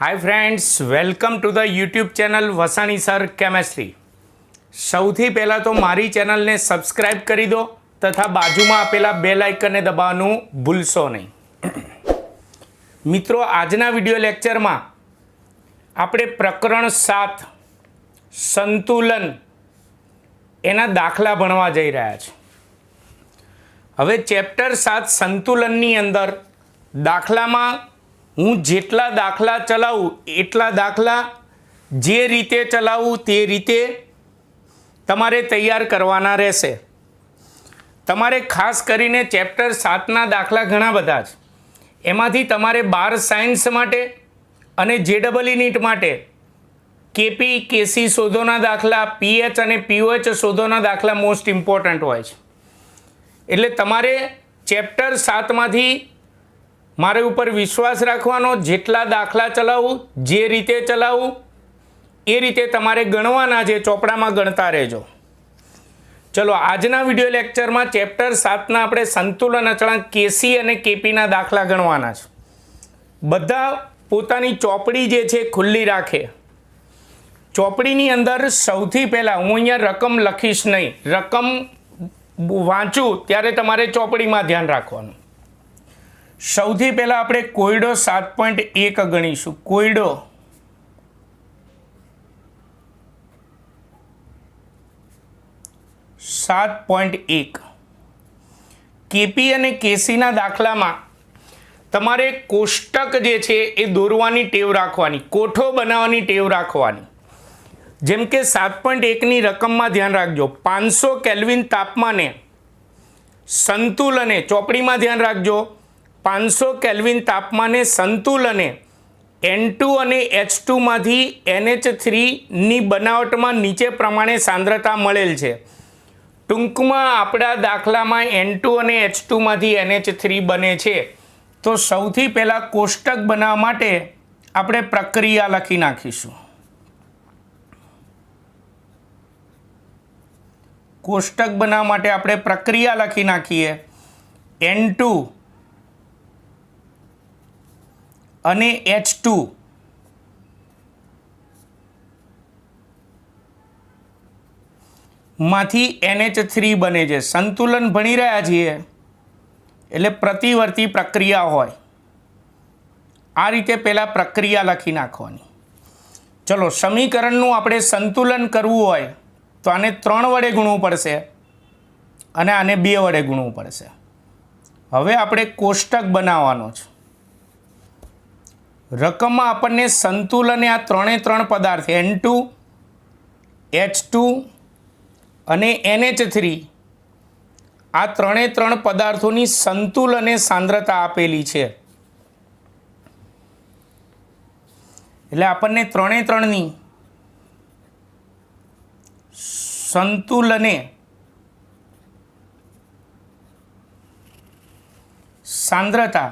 Hi friends, welcome to the YouTube channel Vasani sir chemistry. સૌથી પહેલાં તો મારી ચેનલને સબસ્ક્રાઈબ કરી દો તથા બાજુમાં આપેલા બેલ આઇકનને દબાવવાનું ભૂલશો નહીં। મિત્રો, આજના વિડિયો લેક્ચરમાં આપણે પ્રકરણ 7 સંતુલન એના દાખલા ભણવા જઈ રહ્યા છીએ। હવે ચેપ્ટર 7 સંતુલનની અંદર દાખલામાં હું જેટલા દાખલા ચલાવું એટલા દાખલા જે રીતે ચલાવું તે રીતે તમારે તૈયાર કરવાના રહેશે। તમારે ખાસ કરીને ચેપ્ટર 7ના દાખલા ઘણા બધા છે, એમાંથી તમારે 12 સાયન્સ માટે અને JEE નીટ માટે કેપી કેસી શોધોના દાખલા, પીએચ અને પીઓએચ શોધોના દાખલા મોસ્ટ ઇમ્પોર્ટન્ટ હોય છે। એટલે તમારે ચેપ્ટર 7માંથી મારે ઉપર વિશ્વાસ રાખવાનો, જેટલા દાખલા ચલાવું જે રીતે ચલાવું એ રીતે તમારે ગણવાના છે, ચોપડામાં ગણતા રહેજો। ચલો, આજના વિડિયો લેક્ચરમાં ચેપ્ટર 7ના આપણે સંતુલન અચળાંક કેસી અને કેપીના દાખલા ગણવાના છે। બધા પોતાની ચોપડી જે છે ખુલ્લી રાખે। ચોપડીની અંદર સૌથી પહેલાં હું અહીંયા રકમ લખીશ નહીં, રકમ વાંચું ત્યારે તમારે ચોપડીમાં ધ્યાન રાખવાનું। સૌથી પહેલાં આપણે કોયડો 7.1 ગણીશું। કોયડો કેપી અને કેસીના દાખલામાં તમારે કોષ્ટક જે છે એ દોરવાની ટેવ રાખવાની, કોઠો બનાવવાની ટેવ રાખવાની। જેમ કે 7.1ની રકમમાં ધ્યાન રાખજો, 500 કેલ્વિન તાપમાને સંતુલને, ચોપડીમાં ધ્યાન રાખજો, 500 કેલ્વિન તાપમાને સંતુલને N2 અને H2 માંથી NH3ની બનાવટમાં નીચે પ્રમાણે સાંદ્રતા મળેલ છે। ટૂંકમાં આપણા દાખલામાં N2 અને H2 માંથી NH3 બને છે। તો સૌથી પહેલાં કોષ્ટક બનાવવા માટે આપણે પ્રક્રિયા લખી નાખીશું। કોષ્ટક બનાવવા માટે આપણે પ્રક્રિયા લખી નાખીએ। N2 અને H2 માંથી NH3 બને છે। સંતુલન ભણી રહ્યા છીએ એટલે પ્રતિવર્તી પ્રક્રિયા હોય। આ રીતે પહેલાં પ્રક્રિયા લખી નાખવાની। ચલો, સમીકરણનું આપણે સંતુલન કરવું હોય તો આને 3 વડે ગુણવું પડશે અને આને 2 વડે ગુણવું પડશે। હવે આપણે કોષ્ટક બનાવવાનો છે। રકમમાં આપણને સંતુલને આ 3 પદાર્થ N2, H2 અને NH3 આ 3 પદાર્થોની સંતુલને સાંદ્રતા આપેલી છે। એટલે આપણને 3ની સંતુલને સાંદ્રતા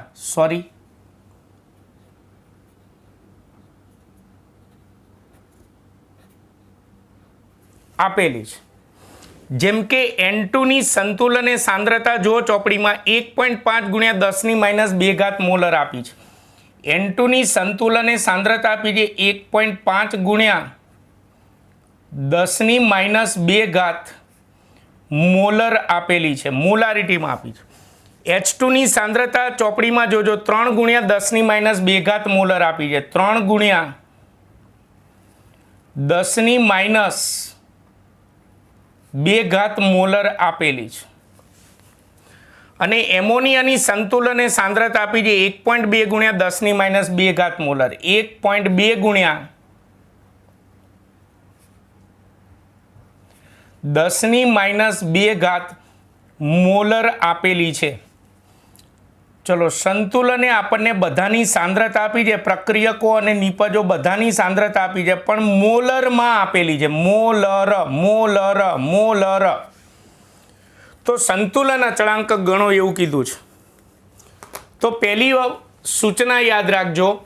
આપેલી છે। જેમ કે N2ની સંતુલને સાંદ્રતા જો ચોપડીમાં 1.5 ગુણ્યા 10⁻² મોલર આપી છે। N2ની સંતુલને સાંદ્રતા આપી છે 1.5 ગુણ્યા 10⁻² મોલર આપેલી છે, મોલારિટીમાં આપી છે। H2ની સાંદ્રતા ચોપડીમાં જોજો 3 ગુણ્યા 10⁻² મોલર આપી છે, 3 ગુણ્યા 10⁻² મોલર આપેલી છે। અને એમોનિયાની સંતુલને સાંદ્રતા આપી છે 1.2 ગુણ્યા 10⁻² મોલર, 1.2 ગુણ્યા 10⁻² મોલર આપેલી છે। ચલો, સંતુલને આપણને બધાની સાંદ્રતા આપી છે, પ્રક્રિયકો અને નિપજો બધાની સાંદ્રતા આપી છે, પણ મોલરમાં આપેલી છે, મોલર। તો સંતુલન અચળાંક ગણો એવું કીધું છે। તો પહેલી સૂચના યાદ રાખજો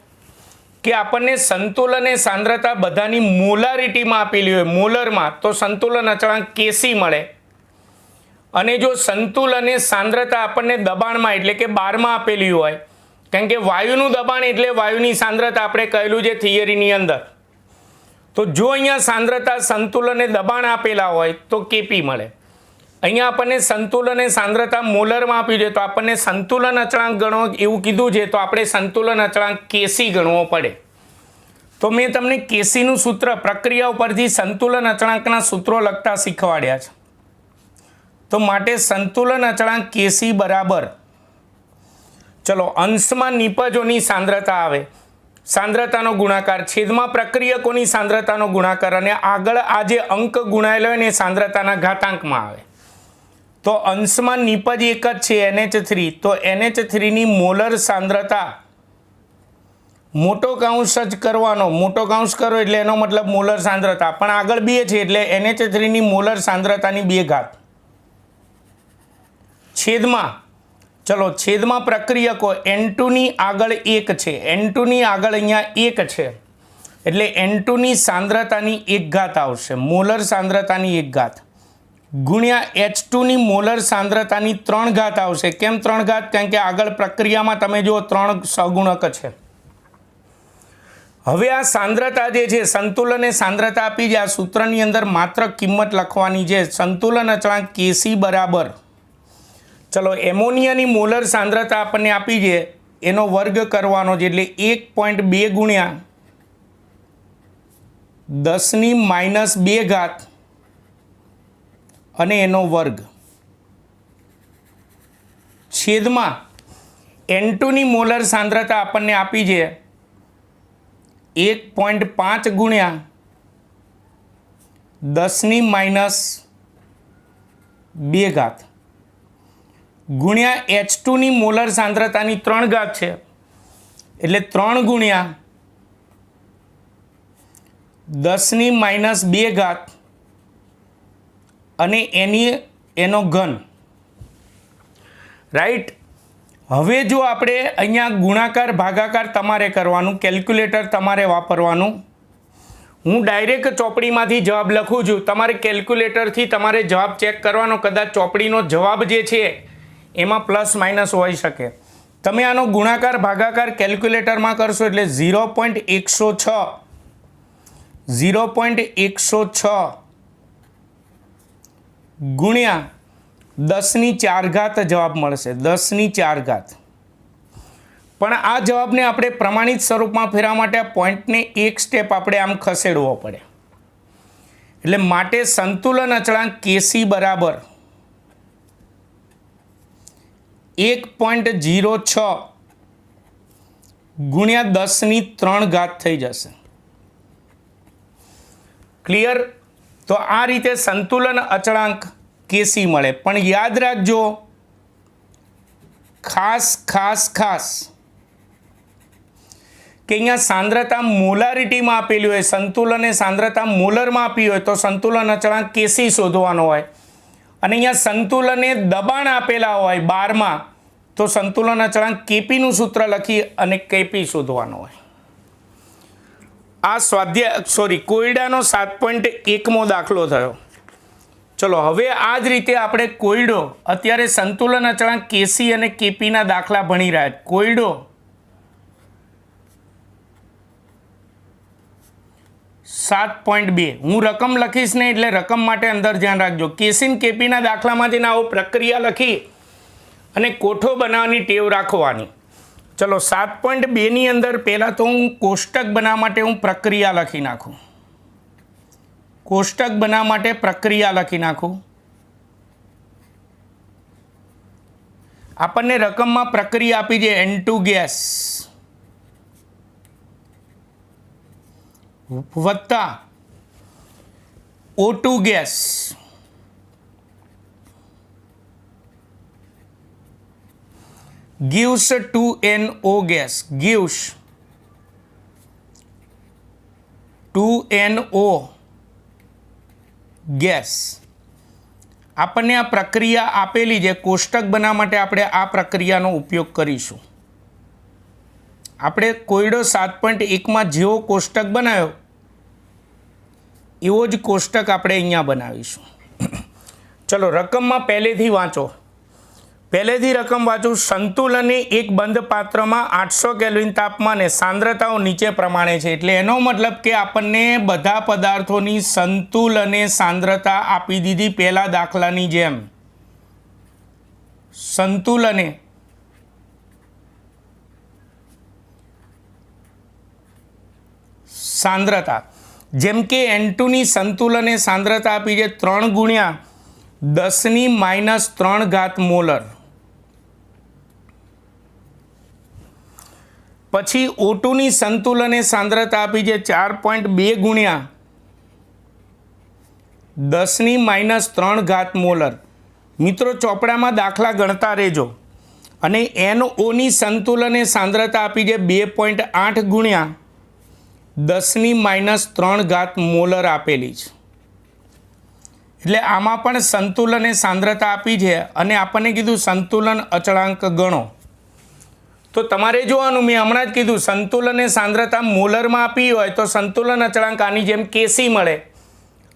કે આપણને સંતુલને સાંદ્રતા બધાની મોલારિટીમાં આપેલી હોય, મોલરમાં, તો સંતુલન અચળાંક કેસી મળે। અને જો સંતુલને સાંદ્રતા આપણને દબાણમાં એટલે કે 12માં આપેલી હોય કારણ કે વાયુનું દબાણ એટલે વાયુની સાંદ્રતા આપણે કહેલું છે થિયરીની અંદર. તો જો અહીંયા સાંદ્રતા, સંતુલન અને દબાણ આપેલા હોય તો કેપી મળે. અહીંયા આપણને સંતુલન અને સાંદ્રતા મોલરમાં આપ્યું છે, તો આપણને સંતુલન અચળાંક ગણવો એવું કીધું છે, તો આપણે સંતુલન અચળાંક કેસી ગણવો પડે. તો મેં તમને કેસીનું સૂત્ર પ્રક્રિયા ઉપરથી સંતુલન અચળાંકના સૂત્રો લખતા શીખવાડ્યા છે. તો માટે સંતુલન અચળાંક કેસી બરાબર, ચલો અંશમાં નિપજોની સાંદ્રતા આવે, સાંદ્રતાનો ગુણાકાર, છેદમાં પ્રક્રિયકોની સાંદ્રતાનો ગુણાકાર, અને આગળ આ જે અંક ગુણાયેલો હોય ને સાંદ્રતાના ઘાતાંકમાં આવે. તો અંશમાં નિપજ એક જ છે NH3, તો NH3ની મોલર સાંદ્રતા મોટો કૌંસ જ કરવાનો, મોટો કૌંસ કરો એટલે એનો મતલબ મોલર સાંદ્રતા, પણ આગળ 2 છે એટલે NH3ની મોલર સાંદ્રતાની 2 ઘાત છેદમાં, ચલો છેદમાં પ્રક્રિયકો N2ની આગળ 1 છે, N2ની આગળ અહીંયા 1 છે એટલે N2ની સાંદ્રતાની 1 ઘાત આવશે, મોલર સાંદ્રતાની 1 ઘાત, ગુણ્યા H2ની મોલર સાંદ્રતાની 3 ઘાત આવશે. કેમ 3 ઘાત? કારણ કે આગળ પ્રક્રિયામાં તમે જુઓ 3 સહગુણક છે. હવે આ સાંદ્રતા જે છે, સંતુલન એ સાંદ્રતા આપી છે, આ સૂત્રની અંદર માત્ર કિંમત લખવાની છે. સંતુલન અચળાંક કેસી બરાબર, ચલો એમોનિયાની મોલર સાંદ્રતા આપણને આપી છે એનો વર્ગ કરવાનો છે એટલે 1.2 ગુણ્યા 10⁻² ઘાત અને એનો વર્ગ, છેદમાં N2ની મોલર સાંદ્રતા આપણને આપી છે 1.5 ગુણ્યા 10⁻² ઘાત ગુણ્યા H2ની મોલર સાંદ્રતાની 3 ઘાત છે એટલે 3 ગુણ્યા 10⁻² ઘાત અને એનો ઘન, રાઈટ. હવે જો આપણે અહીંયા ગુણાકાર ભાગાકાર તમારે કરવાનું, કેલ્ક્યુલેટર તમારે વાપરવાનું. હું ડાયરેક્ટ ચોપડીમાંથી જવાબ લખું છું, તમારે કેલ્ક્યુલેટરથી તમારે જવાબ ચેક કરવાનો, કદાચ ચોપડીનો જવાબ જે છે એમાં પ્લસ માઇનસ હોઈ શકે. તમે આનો ગુણાકાર ભાગાકાર કેલ્ક્યુલેટરમાં કરશો એટલે 0.106 ગુણ્યા 10⁴ ઘાત જવાબ મળશે, 10⁴ ઘાત. પણ આ જવાબને આપણે પ્રમાણિત સ્વરૂપમાં ફેરવા માટે આ પોઈન્ટને એક સ્ટેપ આપણે આમ ખસેડવો પડે. એટલે માટે સંતુલન અચળાંક કેસી બરાબર 1.06 ગુણ્યા 10⁻³ ઘાત થઈ જશે. ક્લિયર? તો આ રીતે સંતુલન અચળાંક કેસી મળે. પણ યાદ રાખજો, ખાસ કે અહીંયા સાંદ્રતા મોલારિટીમાં આપેલી હોય, સંતુલન એ સાંદ્રતા મોલરમાં આપી હોય તો સંતુલન અચળાંક કેસી શોધવાનો હોય, અને અહીંયા સંતુલન એ દબાણ આપેલા હોય 12માં તો સંતુલન અચળાંક કેપીનું સૂત્ર લખી અને કેપી શોધવાનો હોય. આ કોયડાનો 7.1મો દાખલો થયો. ચલો હવે આ જ રીતે આપણે કોયડો, અત્યારે સંતુલન અચળાંક કેસી અને કેપીના દાખલા ભણી રહ્યા. કોયડો 7.2, હું રકમ લખીશ ને એટલે રકમ માટે અંદર ધ્યાન રાખજો. કેસી અને કેપીના દાખલામાંથી આવો પ્રક્રિયા લખી અને કોઠો બનાવવાની ટેવ રાખવાની. ચલો 7.2ની અંદર પહેલાં તો હું કોષ્ટક બનાવવા માટે હું પ્રક્રિયા લખી નાખું. કોષ્ટક બનાવવા માટે પ્રક્રિયા લખી નાખું. આપણને રકમમાં પ્રક્રિયા આપી છે N2 ગેસ વત્તા O2 gas gives 2NO gas, gives 2NO gas. આપણને આ પ્રક્રિયા આપેલી છે, કોષ્ટક બનાવવા માટે આપણે આ પ્રક્રિયાનો ઉપયોગ કરીશું. આપણે કોયડો 7.1માં જેવો કોષ્ટક બનાવ્યો એવો જ કોષ્ટક આપણે અહીંયા બનાવીશું. ચલો રકમમાં પહેલેથી વાંચો. પહેલેથી રકમ વાંચું. સંતુલને એક બંધ પાત્રમાં 800 કેલ્વિન તાપમાને સાંદ્રતાઓ નીચે પ્રમાણે છે. એટલે એનો મતલબ કે આપણને બધા પદાર્થોની સંતુલને સાંદ્રતા આપી દીધી પહેલા દાખલાની જેમ. સંતુલને સાંદ્રતા જેમ કે N2 ની સંતુલને સાંદ્રતા આપી છે 3 ગુણ્યા 10⁻³ મોલર. પછી O2 ની સંતુલને સાંદ્રતા આપી છે 4.2 ગુણ્યા 10⁻³ મોલર. મિત્રો ચોપડામાં દાખલા ગણતા રહેજો. અને NO ની સંતુલને સાંદ્રતા આપી છે 2.8 ગુણ્યા 10⁻³ મોલર આપેલી છે. એટલે આમાં પણ સંતુલને સાંદ્રતા આપી છે અને આપણને કીધું સંતુલન અચળાંક ગણો. તો તમારે જોવાનું, મેં હમણાં જ કીધું સંતુલને સાંદ્રતા મોલરમાં આપી હોય તો સંતુલન અચળાંક આની જેમ Kc મળે,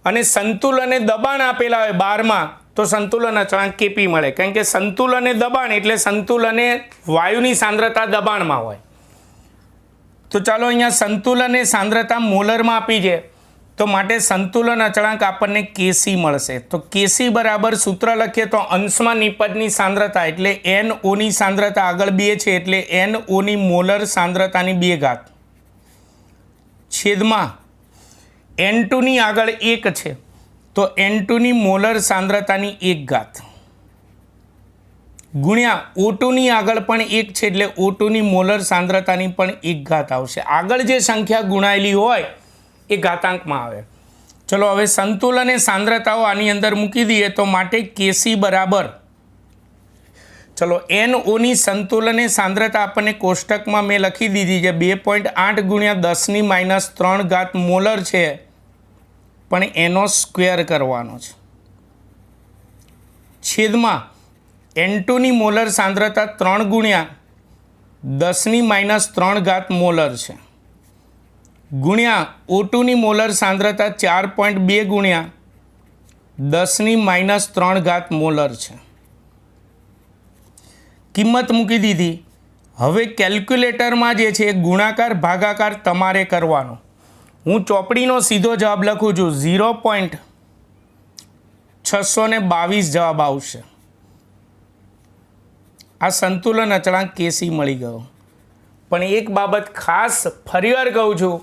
અને સંતુલને દબાણ આપેલા હોય 12માં તો સંતુલન અચળાંક Kp મળે. કારણ કે સંતુલને દબાણ એટલે સંતુલને વાયુની સાંદ્રતા દબાણમાં હોય. તો ચાલો અહીંયા સંતુલને સાંદ્રતા મોલરમાં આપી છે, તો માટે સંતુલન અચળાંક આપણને Kc મળશે. તો Kc બરાબર સૂત્ર લખીએ તો અંશમાં નિપજની સાંદ્રતા એટલે NO ની સાંદ્રતા આગળ 2 છે એટલે NO ની મોલર સાંદ્રતાની 2 ઘાત છેદમાં N2 ની આગળ 1 છે તો N2 ની મોલર સાંદ્રતાની 1 ઘાત ગુણ્યા O2 ની આગળ પણ 1 છે એટલે O2 ની મોલર સાંદ્રતાની પણ 1 ઘાત આવશે. આગળ જે સંખ્યા ગુણાયેલી હોય એ ઘાતાંકમાં આવે. ચલો હવે સંતુલને સાંદ્રતાઓ આની અંદર મૂકી દઈએ તો માટે Kc બરાબર, ચલો NO ની સંતુલને સાંદ્રતા આપણને કોષ્ટકમાં મેં લખી દીધી છે 2.8 ગુણ્યા 10⁻³ મોલર છે, પણ એનો સ્ક્વેર કરવાનો છે, છેદમાં N2 ની મોલર સાંદ્રતા 3 ગુણ્યા 10⁻³ મોલર છે ગુણ્યા O2 ની મોલર સાંદ્રતા 4.2 ગુણ્યા 10⁻³ મોલર છે. કિંમત મૂકી દીધી. હવે કેલ્ક્યુલેટરમાં જે છે ગુણાકાર ભાગાકાર તમારે કરવાનો. હું ચોપડીનો સીધો જવાબ લખું છું, 0.622 જવાબ આવશે. આ સંતુલન અચળાંક Kc મળી ગયો. પણ એક બાબત ખાસ ફરીવાર કહું છું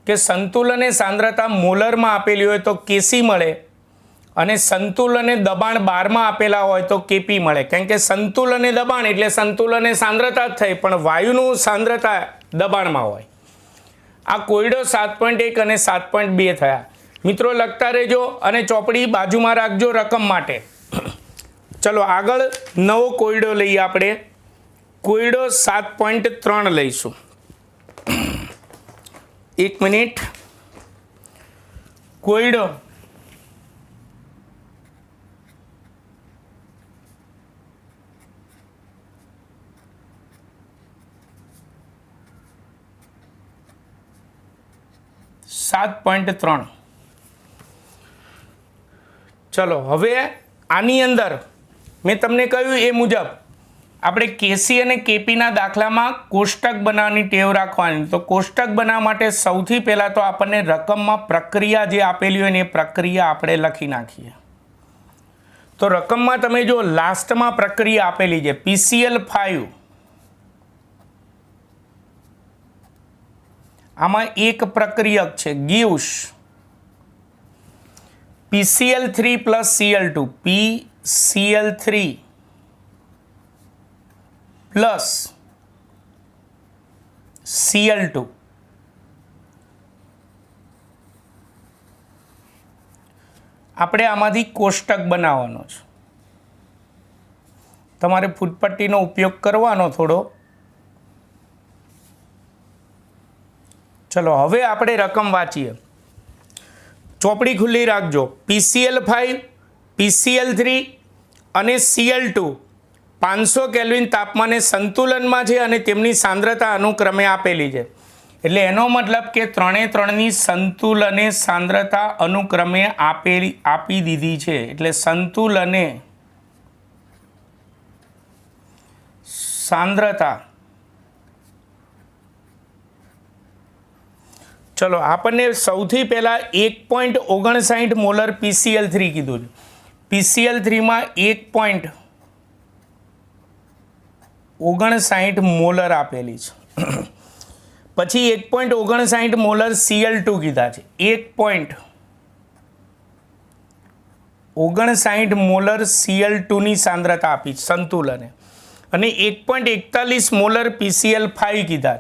કે સંતુલને સાંદ્રતા મોલરમાં આપેલી હોય તો Kc મળે, અને સંતુલને દબાણ 12માં આપેલા હોય તો Kp મળે. કારણ કે સંતુલને દબાણ એટલે સંતુલને સાંદ્રતા જ થઈ, પણ વાયુનું સાંદ્રતા દબાણમાં હોય. આ કોયડો 7.1 અને 7.2 થયા. મિત્રો લખતા રહેજો અને ચોપડી બાજુમાં રાખજો રકમ માટે. ચલો આગળ નવો કોયડો લઈએ આપણે. કોયડો 7.3 લઈશું. 1 મિનિટ. કોયડો 7.3. ચલો હવે આની અંદર મેં તમને કહ્યું એ મુજબ આપણે Kc અને Kpના દાખલામાં કોષ્ટક બનાવવાની ટેવ રાખવાની. તો કોષ્ટક બનાવવા માટે સૌથી પહેલાં તો આપણને રકમમાં પ્રક્રિયા જે આપેલી હોય ને એ પ્રક્રિયા આપણે લખી નાખીએ. તો રકમમાં તમે જો લાસ્ટમાં પ્રક્રિયા આપેલી છે PCl5, આમાં એક પ્રક્રિયક છે gives PCl3 plus Cl2, PCl3 plus Cl2. આપણે આમાંથી કોષ્ટક બનાવવાનો છે. તમારે ફૂટપટ્ટીનો ઉપયોગ કરવાનો થોડો. ચલો હવે આપણે રકમ વાંચીએ. ચોપડી ખુલ્લી રાખજો. PCl5, PCl3 અને Cl2 500 કેલ્વિન તાપમાને સંતુલનમાં છે અને તેમની સાંદ્રતા અનુક્રમે આપેલી છે. એટલે એનો મતલબ કે 3ની સંતુલને સાંદ્રતા અનુક્રમે આપી દીધી છે. એટલે સંતુલને सांद्रता चलो आपने सौथी पहला 1.59 मोलर PCl3 कीधुं PCl3 में 1.59 मोलर आपेली है पछी 1.59 मोलर Cl2 कीधा है 1.59 मोलर Cl2 नी सांद्रता आपी संतुलने अने 1.41 मोलर PCl5 कीधा है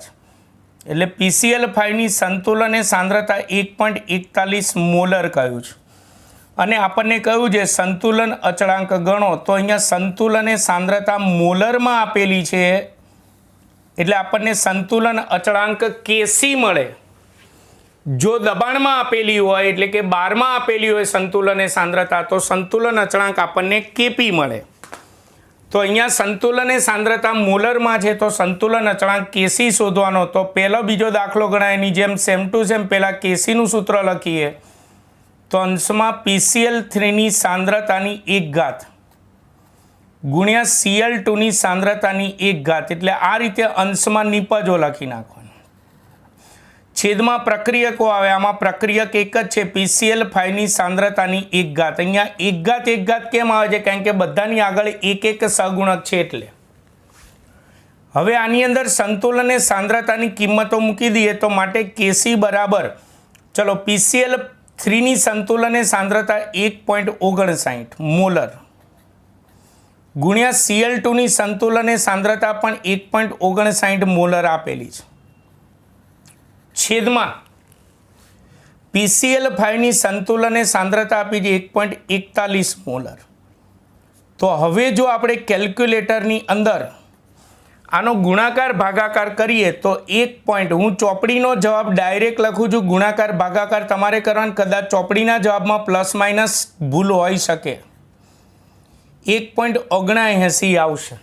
એટલે PCl5 ની સંતુલન એ સાંદ્રતા 1.41 મોલર કહ્યું છે અને આપણને કહ્યું છે સંતુલન અચળાંક ગણો તો અહીંયા સંતુલન એ સાંદ્રતા મોલરમાં આપેલી છે એટલે આપણને સંતુલન અચળાંક Kc મળે જો દબાણમાં આપેલી હોય એટલે કે બારમાં આપેલી હોય સંતુલન એ સાંદ્રતા તો સંતુલન અચળાંક આપણને Kp મળે तो अहींया संतुलन ए सांद्रता मोलर में है तो संतुलन अचळांक Kc शोधवानो तो पहलो बीजो दाखलो गणाय एनी जेम सेम टू सेम पहला Kc नु सूत्र लखीए तो अंश में PCl3 नी सांद्रतानी 1 घात गुण્યા Cl2 नी सांद्रतानी 1 घात एटले आ रीते अंश में निपजो लखी नाखवानो छेद में प्रक्रियको आवे आमां प्रक्रियक एक ज छे PCl5 नी सांद्रतानी 1 घात अहींया 1 घात केम आवे छे कारण के बधानी आगळ एक एक सगुणक छे एटले हवे आनी अंदर संतुलन ए सांद्रतानी किंमतो मूकी दीए तो माटे Kc बराबर चलो PCl3 नी संतुलन ए सांद्रता 1.59 मोलर गुण્યા Cl2 नी संतुलन ए सांद्रता पण 1.59 मोलर आपेली छे छेद में PCl5 नी संतुलन सांद्रता आपी है 1.41 मोलर तो हवे जो आपणे केल्क्युलेटरनी अंदर आनो गुणाकार भागाकार करिए तो 1 पॉइंट हूँ चोपड़ीनो जवाब डायरेक्ट लखूँ छूं गुणाकार भागाकार तमारे करवानो कदाच चोपड़ीना जवाब में प्लस माइनस भूल होई शके 1.79 आवशे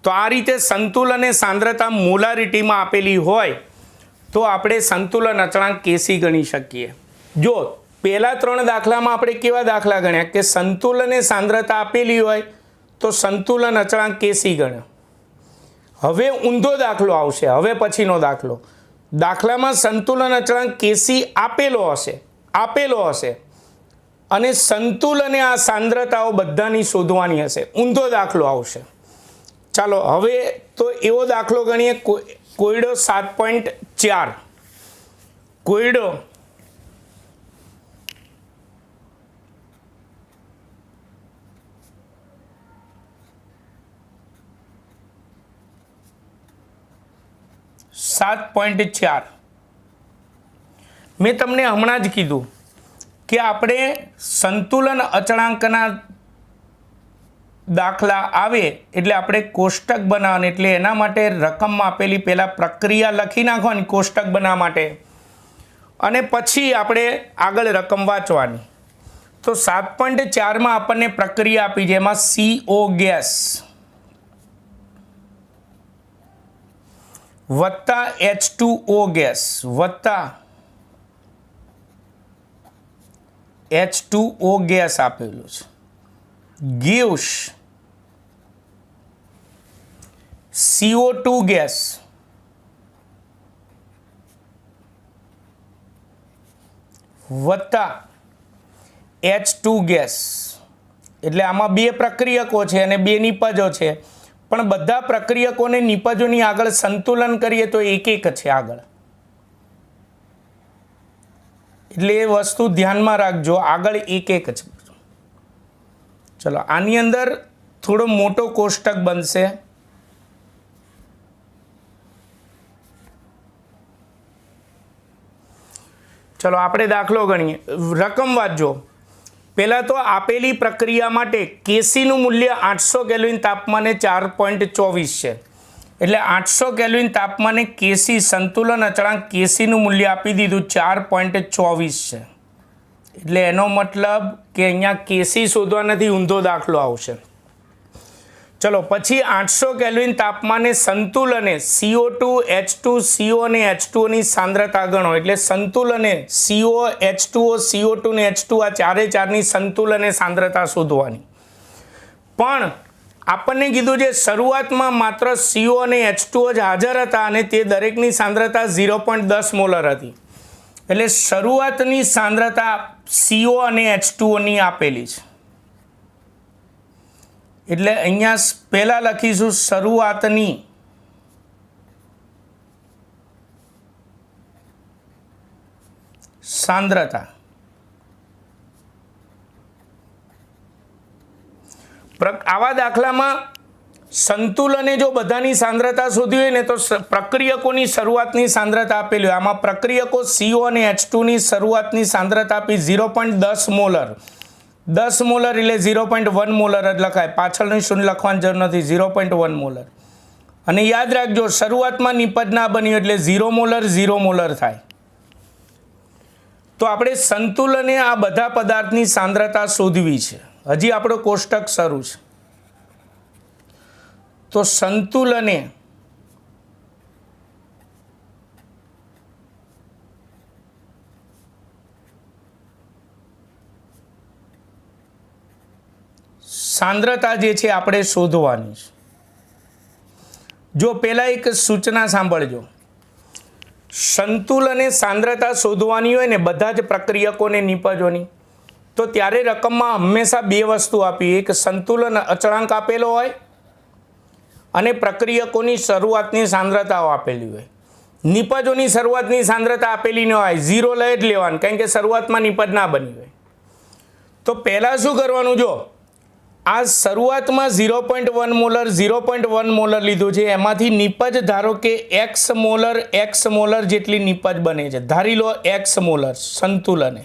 तो आ रीते संतुलन ए सांद्रता मोलारिटी में आपेली होय तो आपणे संतुलन अचळांक Kc गणी शकीए जो पहला 3 दाखला में आपणे केवा दाखला गण्या के संतुलन ए सांद्रता आपेली होय तो संतुलन अचळांक Kc गण्यो हवे ऊंधो दाखलो आवशे हवे पछीनो दाखलो दाखलामां संतुलन अचळांक Kc आपेलो हशे अने संतुलने आ सांद्रताओ बधानी शोधवानी हशे ऊंधो दाखलो आवशे चालो हवे तो एवो दाखलो गणीए कोयडो 7.4 कोयडो 7.4 मैं तमने हमणां ज कीधुं कि आपणे संतुलन अचळांकना दाखला आवे एटले आपणे कोष्टक बनाववानुं एटले एना माटे रकम आपेली पहेला प्रक्रिया लखी नाखवानी कोष्टक बनाववा माटे अने पछी आपणे आगळ रकम वांचवानी तो 7.4 में आपणे प्रक्रिया आपी जेमां CO गैस वत्ता H2O गैस वत्ता H2O गैस आपेलुं छे गिव्स CO2 गैस वत्ता H2 गैस एटले आमां बे प्रक्रियको छे अने बे निपजो छे पण बधा प्रक्रियकोने निपजोनी आगळ संतुलन करीए तो एक एक छे आगळ एटले ए वस्तु ध्यान में राखजो आगळ एक एक छे। चलो आनी अंदर थोड़ो मोटो कोष्टक बनशे चलो आपणे दाखलो गणीए रकम वांचो पहला तो आपेली प्रक्रिया माटे Kc નું मूल्य 800 केल्विन तापमाने 4.24 है एटले 800 केल्विन तापमाने Kc संतुलन अचळांक Kc નું मूल्य आपी दीधुं 4.24 है एटले एनो मतलब के अहींया Kc शोधवा नथी ऊंधो दाखलो आवशे। चलो पछी 800 केल्विन तापमाने संतुलने CO2 H2 CO ने H2O नी सांद्रता गणो एटले संतुलने CO H2O CO2 ने H2 आ चारे चार नी संतुलने सांद्रता शोधवानी पण આપણને કીધું છે શરૂઆતમાં માત્ર CO અને H2O જ હાજર હતા અને તે દરેકની સાંદ્રતા 0.10 મોલર હતી. એટલે શરૂઆતની સાંદ્રતા CO અને H2O ની આપેલી છે. એટલે અહીંયા પહેલા લખીશું શરૂઆતની સાંદ્રતા. આવા દાખલામાં સંતુલને જો બધાની સાંદ્રતા શોધવી હોય ને તો પ્રક્રિયકોની શરૂઆતની સાંદ્રતા આપેલી હોય. આમાં પ્રક્રિયકો CO અને H2 ની શરૂઆતની સાંદ્રતા આપી 0.10 મોલર. 10 મોલર એટલે 0.1 મોલર જ લખાય, પાછળની શૂન્ય લખવાની જરૂર નથી. 0.1 મોલર. અને યાદ રાખજો શરૂઆતમાં નિપજ ના બન્યું એટલે 0 મોલર 0 મોલર થાય. તો આપણે સંતુલને આ બધા પદાર્થની સાંદ્રતા શોધવી છે. હજી આપણો કોષ્ટક શરૂ છે. તો સંતુલને સાંદ્રતા જે છે આપણે શોધવાની છે. જો પહેલા એક સૂચના સાંભળજો. સંતુલને સાંદ્રતા શોધવાની હોય ને બધા જ પ્રક્રિયકોને નિપજોની, તો ત્યારે રકમમાં હંમેશા બે વસ્તુ આપી. એક સંતુલન અચળાંક આપેલો હોય અને પ્રક્રિયકોની શરૂઆતની સાંદ્રતાઓ આપેલી હોય. નિપજોની શરૂઆતની સાંદ્રતા આપેલી ન હોય, 0 લઈ જ લેવાનું, કારણ કે શરૂઆતમાં નિપજ ના બની હોય. તો પહેલાં શું કરવાનું, જો આ શરૂઆતમાં 0.1 મોલર 0.1 મોલર લીધું છે, એમાંથી નિપજ ધારો કે x મોલર જેટલી નિપજ બને છે. ધારી લો x મોલર સંતુલને.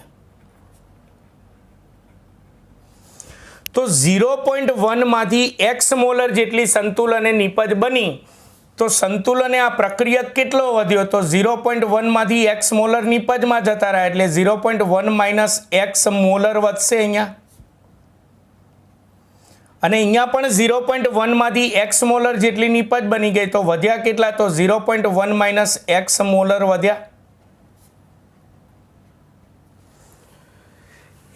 તો 0.1 માંથી x મોલર જેટલી સંતુલને નિપજ બની, તો સંતુલને આ પ્રક્રિયક કેટલો વધ્યો, તો 0.1 માંથી x મોલર નિપજમાં જતા રહ્યા, એટલે 0.1 માઇનસ x મોલર વધશે અહીંયા. અને અહીંયા પણ 0.1 માંથી x મોલર જેટલી નિપજ બની ગઈ, તો વધ્યા કેટલા, તો 0.1 માઇનસ x મોલર વધ્યા.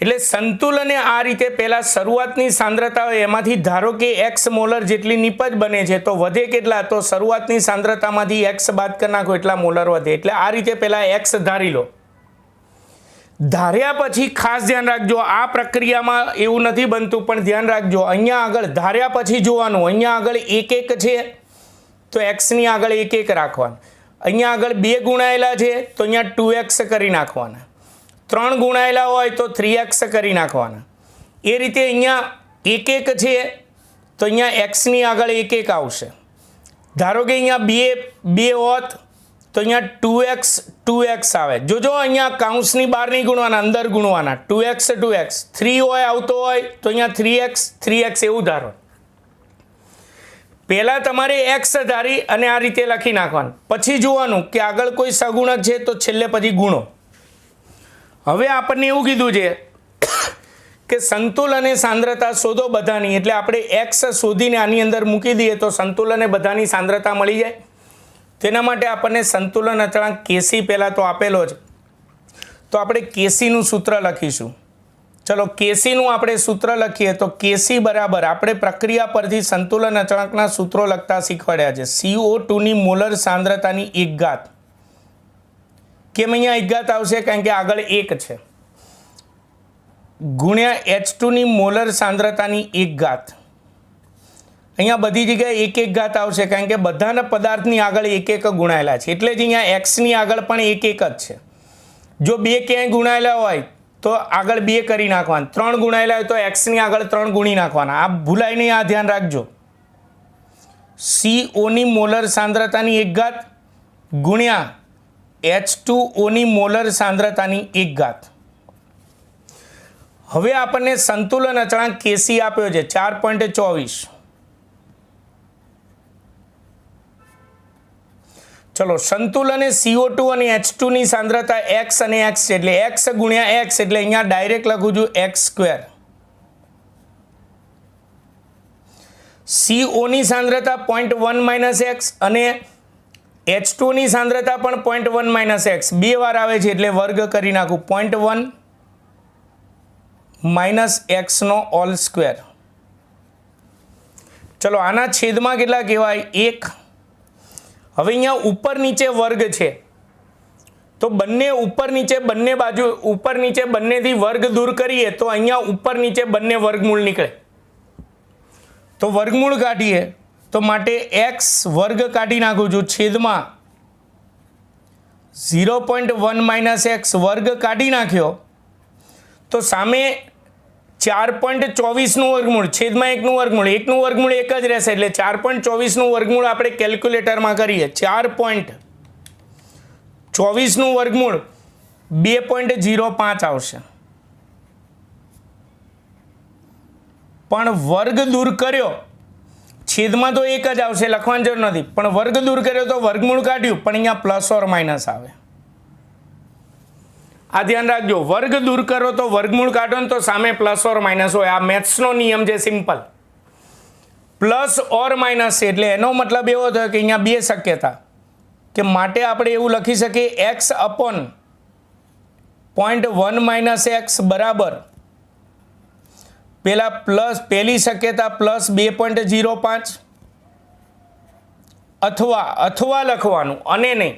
એટલે સંતુલને આ રીતે પહેલા શરૂઆતની સાંદ્રતા હોય એમાંથી ધારો કે x મોલર જેટલી નિપજ બને છે, તો વધે કેટલા, તો શરૂઆતની સાંદ્રતામાંથી x બાદ કરી નાખો એટલા મોલર વધે. એટલે આ રીતે પહેલા x ધારી લો. ધાર્યા પછી ખાસ ધ્યાન રાખજો, આ પ્રક્રિયામાં એવું નથી બનતું, પણ ધ્યાન રાખજો અહીંયા આગળ ધાર્યા પછી જોવાનું. અહીંયા આગળ 1 છે તો x ની આગળ 1 રાખવાનું. અહીંયા આગળ 2 ગુણાયેલા છે તો અહીંયા 2x કરી નાખવાના. 3 ગુણાયેલા હોય તો 3x કરી નાખવાના. એ રીતે અહીંયા 1 છે તો અહીંયા x ની આગળ 1 આવશે. ધારો કે અહીંયા 2 હોત તો અહીંયા 2x આવે. જોજો અહીંયા કાઉન્સની બહાર નહીં ગુણવાના, અંદર ગુણવાના. 2x 3 હોય આવતો હોય તો અહીંયા 3x એવું ધારો. પહેલાં તમારે x ધારી અને આ રીતે લખી નાખવાનું, પછી જોવાનું કે આગળ કોઈ સગુણક છે તો છેલ્લે પછી ગુણો. હવે આપણને એવું કીધું છે કે સંતુલને સાંદ્રતા શોધો બધાની, એટલે આપણે x શોધીને આની અંદર મૂકી દઈએ તો સંતુલને બધાની સાંદ્રતા મળી જાય. તેના માટે આપણને સંતુલન અચળાંક Kc પહેલાં તો આપેલો છે, તો આપણે Kcનું સૂત્ર લખીશું. ચલો Kcનું આપણે સૂત્ર લખીએ તો Kc બરાબર આપણે પ્રક્રિયા પરથી સંતુલન અચળાંકના સૂત્રો લખતા શીખવાડ્યા છે. CO2 ની મોલર સાંદ્રતાની 1 ઘાત. કેમ અહીંયા 1 ઘાત આવશે, કારણ કે આગળ 1 છે, ગુણ્યા H2 ની મોલર સાંદ્રતાની 1 ઘાત. અહીંયા બધી જગ્યાએ 1 ઘાત આવશે, કારણ કે બધાના પદાર્થની આગળ 1 ગુણાયેલા છે, એટલે જ અહીંયા x ની આગળ પણ 1 જ છે. જો 2 ક્યાંય ગુણાયેલા હોય તો આગળ 2 કરી નાખવાના, 3 ગુણાયેલા હોય તો x ની આગળ 3 ગુણી નાખવાના. આ ભૂલાય નહીં, આ ધ્યાન રાખજો. CO ની મોલર સાંદ્રતાની 1 ઘાત ગુણ્યા H2O ની મોલર સાંદ્રતાની 1 ઘાત. હવે આપણને સંતુલન અચળાંક Kc આપ્યો છે 4.24. ચલો સંતુલને CO2 અને H2 ની સાંદ્રતા x અને x છે, એટલે x ગુણ્યા x, એટલે અહીંયા ડાયરેક્ટ લખું છું x². CO ની સાંદ્રતા 0.1 માઇનસ x અને H2 ની સાંદ્રતા પણ 0.1 માઇનસ x, 2 વાર આવે છે એટલે વર્ગ કરી નાખું. 0.1 માઇનસ x નો હોલ સ્ક્વેર. ચલો આના છેદમાં કેટલા કહેવાય? 1. હવે અહીંયા ઉપર નીચે વર્ગ છે તો બંને ઉપર નીચે બંને બાજુ ઉપર નીચે બંનેથી વર્ગ દૂર કરીએ તો અહીંયા ઉપર નીચે બંને વર્ગમૂળ નીકળે. તો વર્ગમૂળ કાઢીએ તો માટે x વર્ગ કાઢી નાખું છું છેદમાં 0.1 - x વર્ગ કાઢી નાખ્યો તો સામે 4.24નું વર્ગમૂળ છેદમાં 1નું વર્ગમૂળ 1નું વર્ગમૂળ 1 જ રહેશે એટલે 4.24નું વર્ગમૂળ આપણે કેલ્ક્યુલેટરમાં કરીએ 4.24નું વર્ગમૂળ 2.05 આવશે. પણ વર્ગ દૂર કર્યો છેદમાં તો 1 જ આવશે લખવાની જરૂર નથી પણ વર્ગ દૂર કર્યો તો વર્ગમૂળ કાઢ્યું પણ અહીંયા પ્લસ ઓર માઇનસ આવે. આ ધ્યાન રાખજો વર્ગ દૂર કરો તો વર્ગમૂળ કાઢો ને તો સામે પ્લસ ઓર માઇનસ હોય. આ મેથ્સનો નિયમ છે સિમ્પલ. પ્લસ ઓર માઇનસ એટલે એનો મતલબ એવો થયો કે અહીંયા બે શક્યતા કે માટે આપણે એવું લખી શકીએ x અપોન 0.1 - x બરાબર પહેલી શક્યતા પ્લસ 2.05 અથવા લખવાનું અને નહીં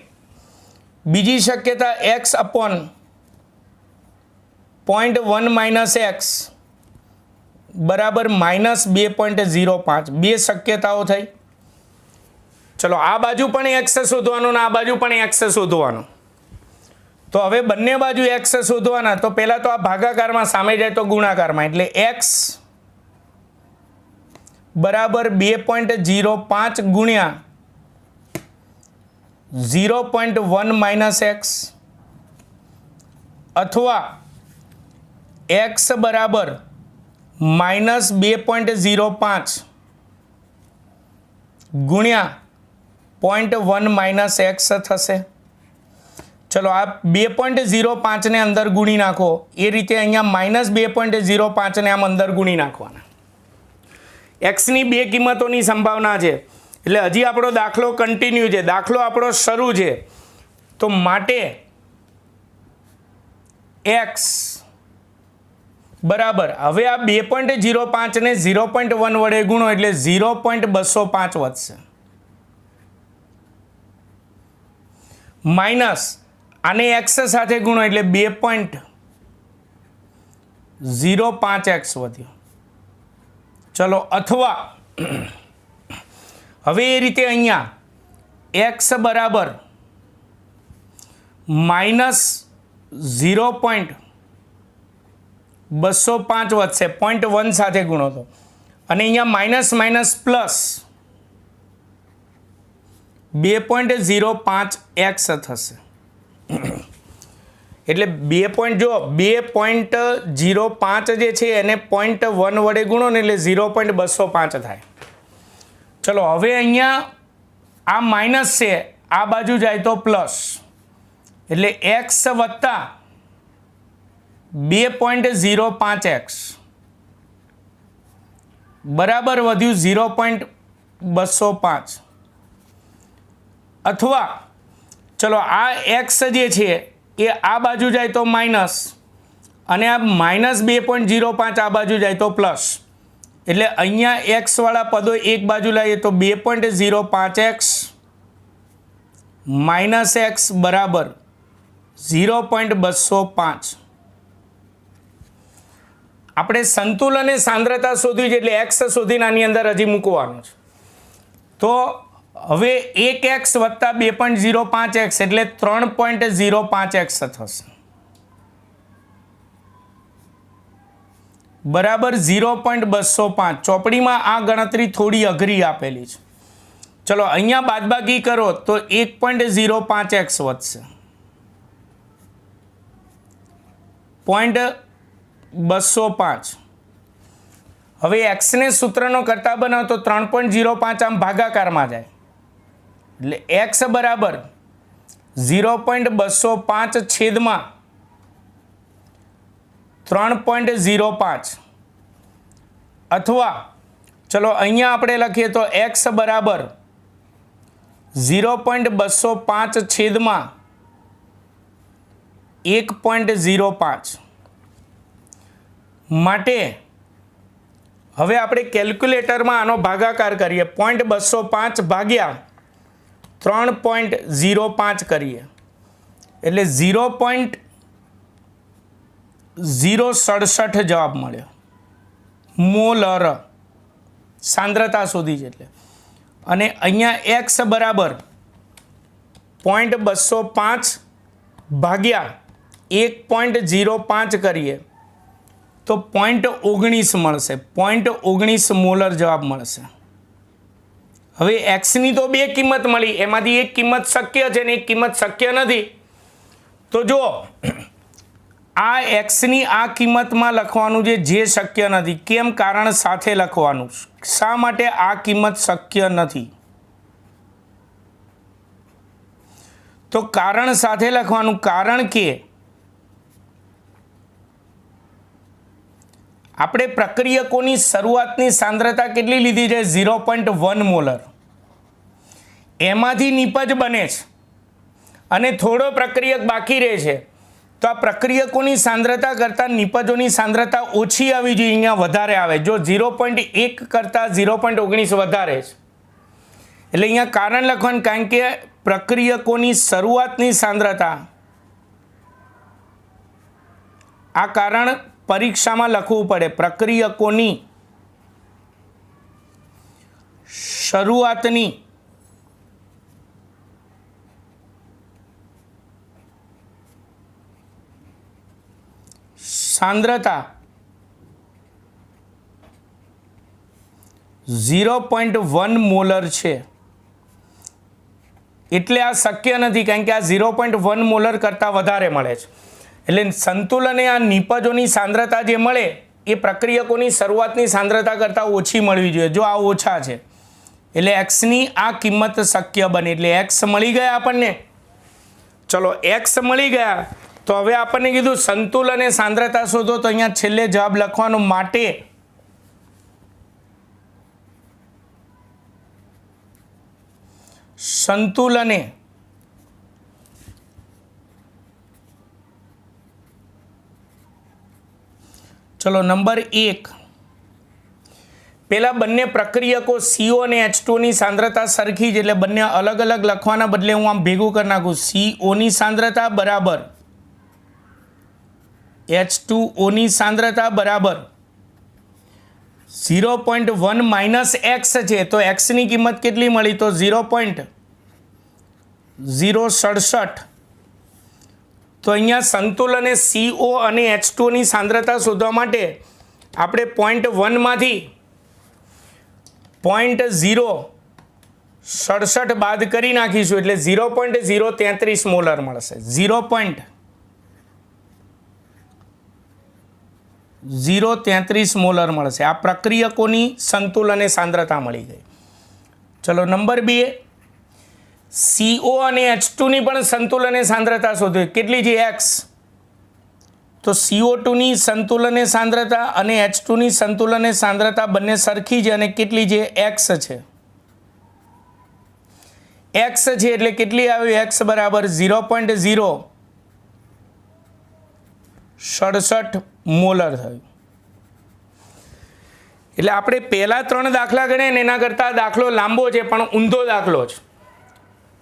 બીજી શક્યતા x અપોન 0.1 - x બરાબર -2.05 બે શક્યતાઓ થઈ. ચલો આ બાજુ પણ x શોધવાનું ને આ બાજુ પણ x શોધવાનું. તો હવે બંને બાજુ x શોધવાના તો પહેલા તો આ ભાગાકારમાં સામે જાય તો ગુણાકારમાં એટલે x બરાબર 2.05 ગુણ્યા 0.1 - x અથવા x બરાબર -2.05 ગુણ્યા 0.1 - x થશે. ચલો આ 2.05 ને અંદર ગુણી નાખો એ રીતે અહીંયા -2.05 ને આમ અંદર ગુણી નાખવાના. એક્સની બે કિંમતોની સંભાવના છે એટલે હજી આપણો દાખલો કન્ટિન્યુ છે દાખલો આપણો શરૂ છે તો માટે x બરાબર હવે આ 2.05 ને 0.1 વડે ગુણો એટલે 0.205 વધશે માઇનસ આને x સાથે ગુણો એટલે 2.05x વધ્યો. ચલો અથવા હવે એ રીતે અહીંયા x બરાબર -0.205 વધશે 0.1 સાથે ગુણો તો અને અહીંયા માઇનસ માઇનસ પ્લસ 2.05x થશે એટલે 2.05 જે છે એને 0.1 વડે ગુણો ને એટલે 0.205 થાય. ચલો હવે અહીંયા આ માઇનસ છે આ બાજુ જાય તો પ્લસ એટલે x વત્તા 2.05x બરાબર વધ્યું 0.205 અથવા ચલો આ x જે છે એ આ બાજુ જાય તો માઇનસ અને આ -2.05 આ બાજુ જાય તો પ્લસ એટલે અહીંયા x વાળા પદો એક બાજુ લાવીએ તો 2.05x - x બરાબર 0.205. આપણે સંતુલન એ સાંદ્રતા શોધવી છે એટલે x શોધીને આની અંદર હજી મૂકવાનું છે. તો હવે 1x વત્તા 2.05x એટલે 3.05x થશે બરાબર 0.205. ચોપડીમાં આ ગણતરી થોડી અઘરી આપેલી છે. ચલો અહીંયા બાદબાકી કરો તો 1.05x વધશે 0.205. હવે x ને સૂત્રનો કરતા બનાવો તો 3.05 આમ ભાગાકારમાં જાય એટલે x બરાબર 0.205 છેદમાં 3.05 અથવા ચલો અહીંયા આપણે લખીએ તો x બરાબર 0.205 છેદમાં 1.05 માટે હવે આપણે કેલ્ક્યુલેટરમાં આનો ભાગાકાર કરીએ 0.205 ભાગ્યા 3.05 કરીએ એટલે 0.067 જવાબ મળ્યો મોલર સાંદ્રતા શોધી છે એટલે અને અહીંયા x બરાબર 0.205 ભાગ્યા 1.05 કરીએ તો 0.19 મળશે 0.19 મોલર જવાબ મળશે. હવે એક્સની તો બે કિંમત મળી, એમાંથી એક કિંમત શક્ય છે ને એક કિંમત શક્ય નથી. તો જો આ એક્સની આ કિંમતમાં લખવાનું જે શક્ય નથી. કેમ? કારણ સાથે લખવાનું. શા માટે આ કિંમત શક્ય નથી? તો કારણ સાથે લખવાનું, કારણ કે આપણે પ્રક્રિયકોની શરૂઆતની સાંદ્રતા કેટલી લીધી છે? 0.1 મોલર. એમાંથી નિપજ બને છે અને થોડો પ્રક્રિયક બાકી રહે છે, તો આ પ્રક્રિયકોની સાંદ્રતા કરતાં નિપજોની સાંદ્રતા ઓછી આવી જોઈએ, અહીંયા વધારે આવે. જો 0.1 કરતાં 0.19 વધારે છે એટલે અહીંયા કારણ લખવાનું, કારણ કે પ્રક્રિયકોની શરૂઆતની સાંદ્રતા, આ કારણ પરીક્ષામાં લખવું પડે. પ્રક્રિયકોની શરૂઆતની સાંદ્રતા 0.1 મોલર છે એટલે આ શક્ય નથી, કારણ કે આ 0.1 મોલર કરતાં વધારે મળે છે. એટલે સંતુલને આ નિપજોની સાંદ્રતા જે મળે એ પ્રક્રિયકોની શરૂઆતની સાંદ્રતા કરતાં ઓછી મળવી જોઈએ. જો આ ઓછા છે એટલે એક્સની આ કિંમત શક્ય બને. એટલે એક્સ મળી ગયા આપણને. ચલો એક્સ મળી ગયા તો હવે આપણને કીધું સંતુલને સાંદ્રતા શોધો, તો અહીંયા છેલ્લે જવાબ લખવાનો માટે સંતુલને ચલો નંબર 1, પેલા બંને પ્રક્રિયકો CO અને H2O ની સાંદ્રતા સરખી જ, એટલે બંને અલગ અલગ લખવાના બદલે હું આમ ભેગું કરી નાખું. CO ની સાંદ્રતા બરાબર H2O ની સાંદ્રતા બરાબર 0.1 માઇનસ એક્સ છે, તો એક્સની કિંમત કેટલી મળી? તો 0.067. તો અહીંયા સંતુલને CO અને H2O ની સાંદ્રતા શોધવા માટે આપણે 0.1 માંથી 0.067 બાદ કરી નાખીશું એટલે 0.033 મોલર મળશે. 0.033 મોલર મળશે. આ પ્રક્રિયકોની સંતુલને સાંદ્રતા મળી ગઈ. ચલો નંબર 2, CO અને H2 ની પણ સંતુલને સાંદ્રતા શોધો. કેટલી છે? x. તો CO2 ની સંતુલને સાંદ્રતા અને H2 ની સંતુલને સાંદ્રતા બંને સરખી છે અને કેટલી છે? x છે. x છે એટલે કેટલી આવી? x બરાબર 0.067 મોલર થયું. એટલે આપણે પહેલા 3 દાખલા ગણ્યા ને એના કરતાં દાખલો લાંબો છે પણ ઊંધો દાખલો છે.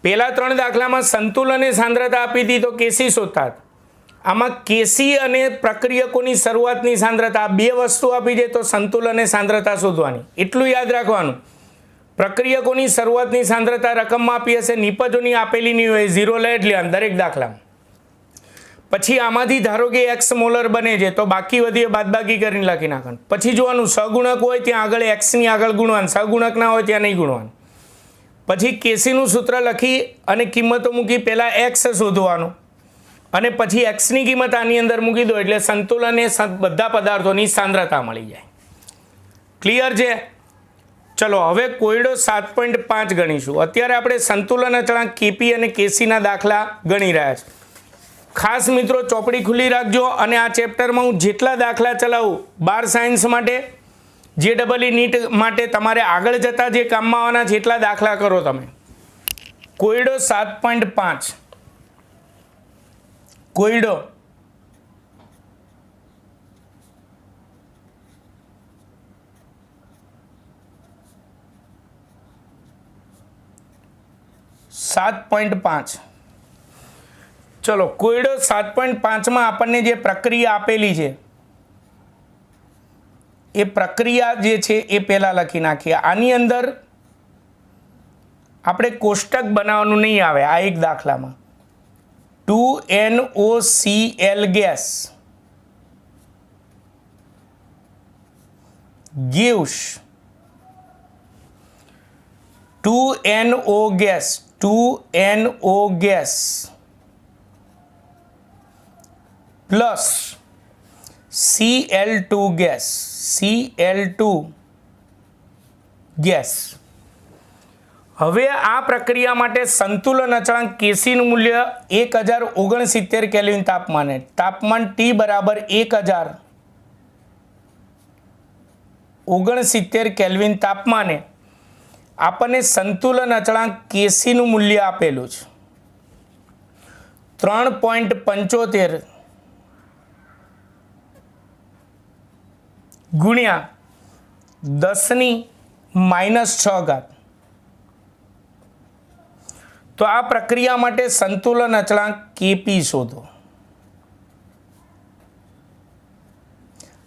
પહેલા 3 દાખલામાં સંતુલને સાંદ્રતા આપી હતી તો કેસી શોધતા. આમાં કેસી અને પ્રક્રિયકોની શરૂઆતની સાંદ્રતા બે વસ્તુ આપી છે તો સંતુલને સાંદ્રતા શોધવાની. એટલું યાદ રાખવાનું, પ્રક્રિયકોની શરૂઆતની સાંદ્રતા રકમમાં આપી હશે, નિપજોની આપેલી નહીં હોય, 0 લઈ જ લેવાનું દરેક દાખલામાં. પછી આમાંથી ધારો કે x મોલર બને છે તો બાકી વધીએ બાદબાકી કરીને લખી નાખવાનું. પછી જોવાનું સહગુણક હોય ત્યાં આગળ x ની આગળ ગુણવાનું, સહગુણક ના હોય ત્યાં નહીં ગુણવાનું. પછી કેસીનું સૂત્ર લખી અને કિંમતો મૂકી પહેલાં x શોધવાનું અને પછી x ની કિંમત આની અંદર મૂકી દો એટલે સંતુલને બધા પદાર્થોની સાંદ્રતા મળી જાય. ક્લિયર છે? ચલો હવે કોયડો 7.5 ગણીશું. અત્યારે આપણે સંતુલન અચળાંક કેપી અને કેસીના દાખલા ગણી રહ્યા છીએ. ખાસ મિત્રો ચોપડી ખુલ્લી રાખજો અને આ ચેપ્ટરમાં હું જેટલા દાખલા ચલાવું 12 સાયન્સ માટે, JEE નીટ માટે તમારે આગળ જતાં જે કામમાં આવવાના છે એટલા દાખલા કરો તમે. કોયડો 7.5 કોયડો 7.5. ચલો કોયડો 7.5 આપણને જે પ્રક્રિયા આપેલી છે એ પ્રક્રિયા જે છે એ પહેલાં લખી નાખીએ. આની અંદર આપણે કોષ્ટક બનાવવાનું નહીં આવે. આ એક દાખલામાં 2NOCl gas gives 2NO gas plus Cl2 gas. હવે આ પ્રક્રિયા માટે સંતુલન અચળાંક કેસીનું મૂલ્ય 1069 કેલ્વિન તાપમાને, તાપમાન T બરાબર 1069 કેલ્વિન તાપમાને આપણને સંતુલન અચળાંક કેસીનું મૂલ્ય આપેલું છે 3.75 ગુણ્યા 10⁻⁶. તો આ પ્રક્રિયા માટે સંતુલન અચળાંક કેપી શોધો.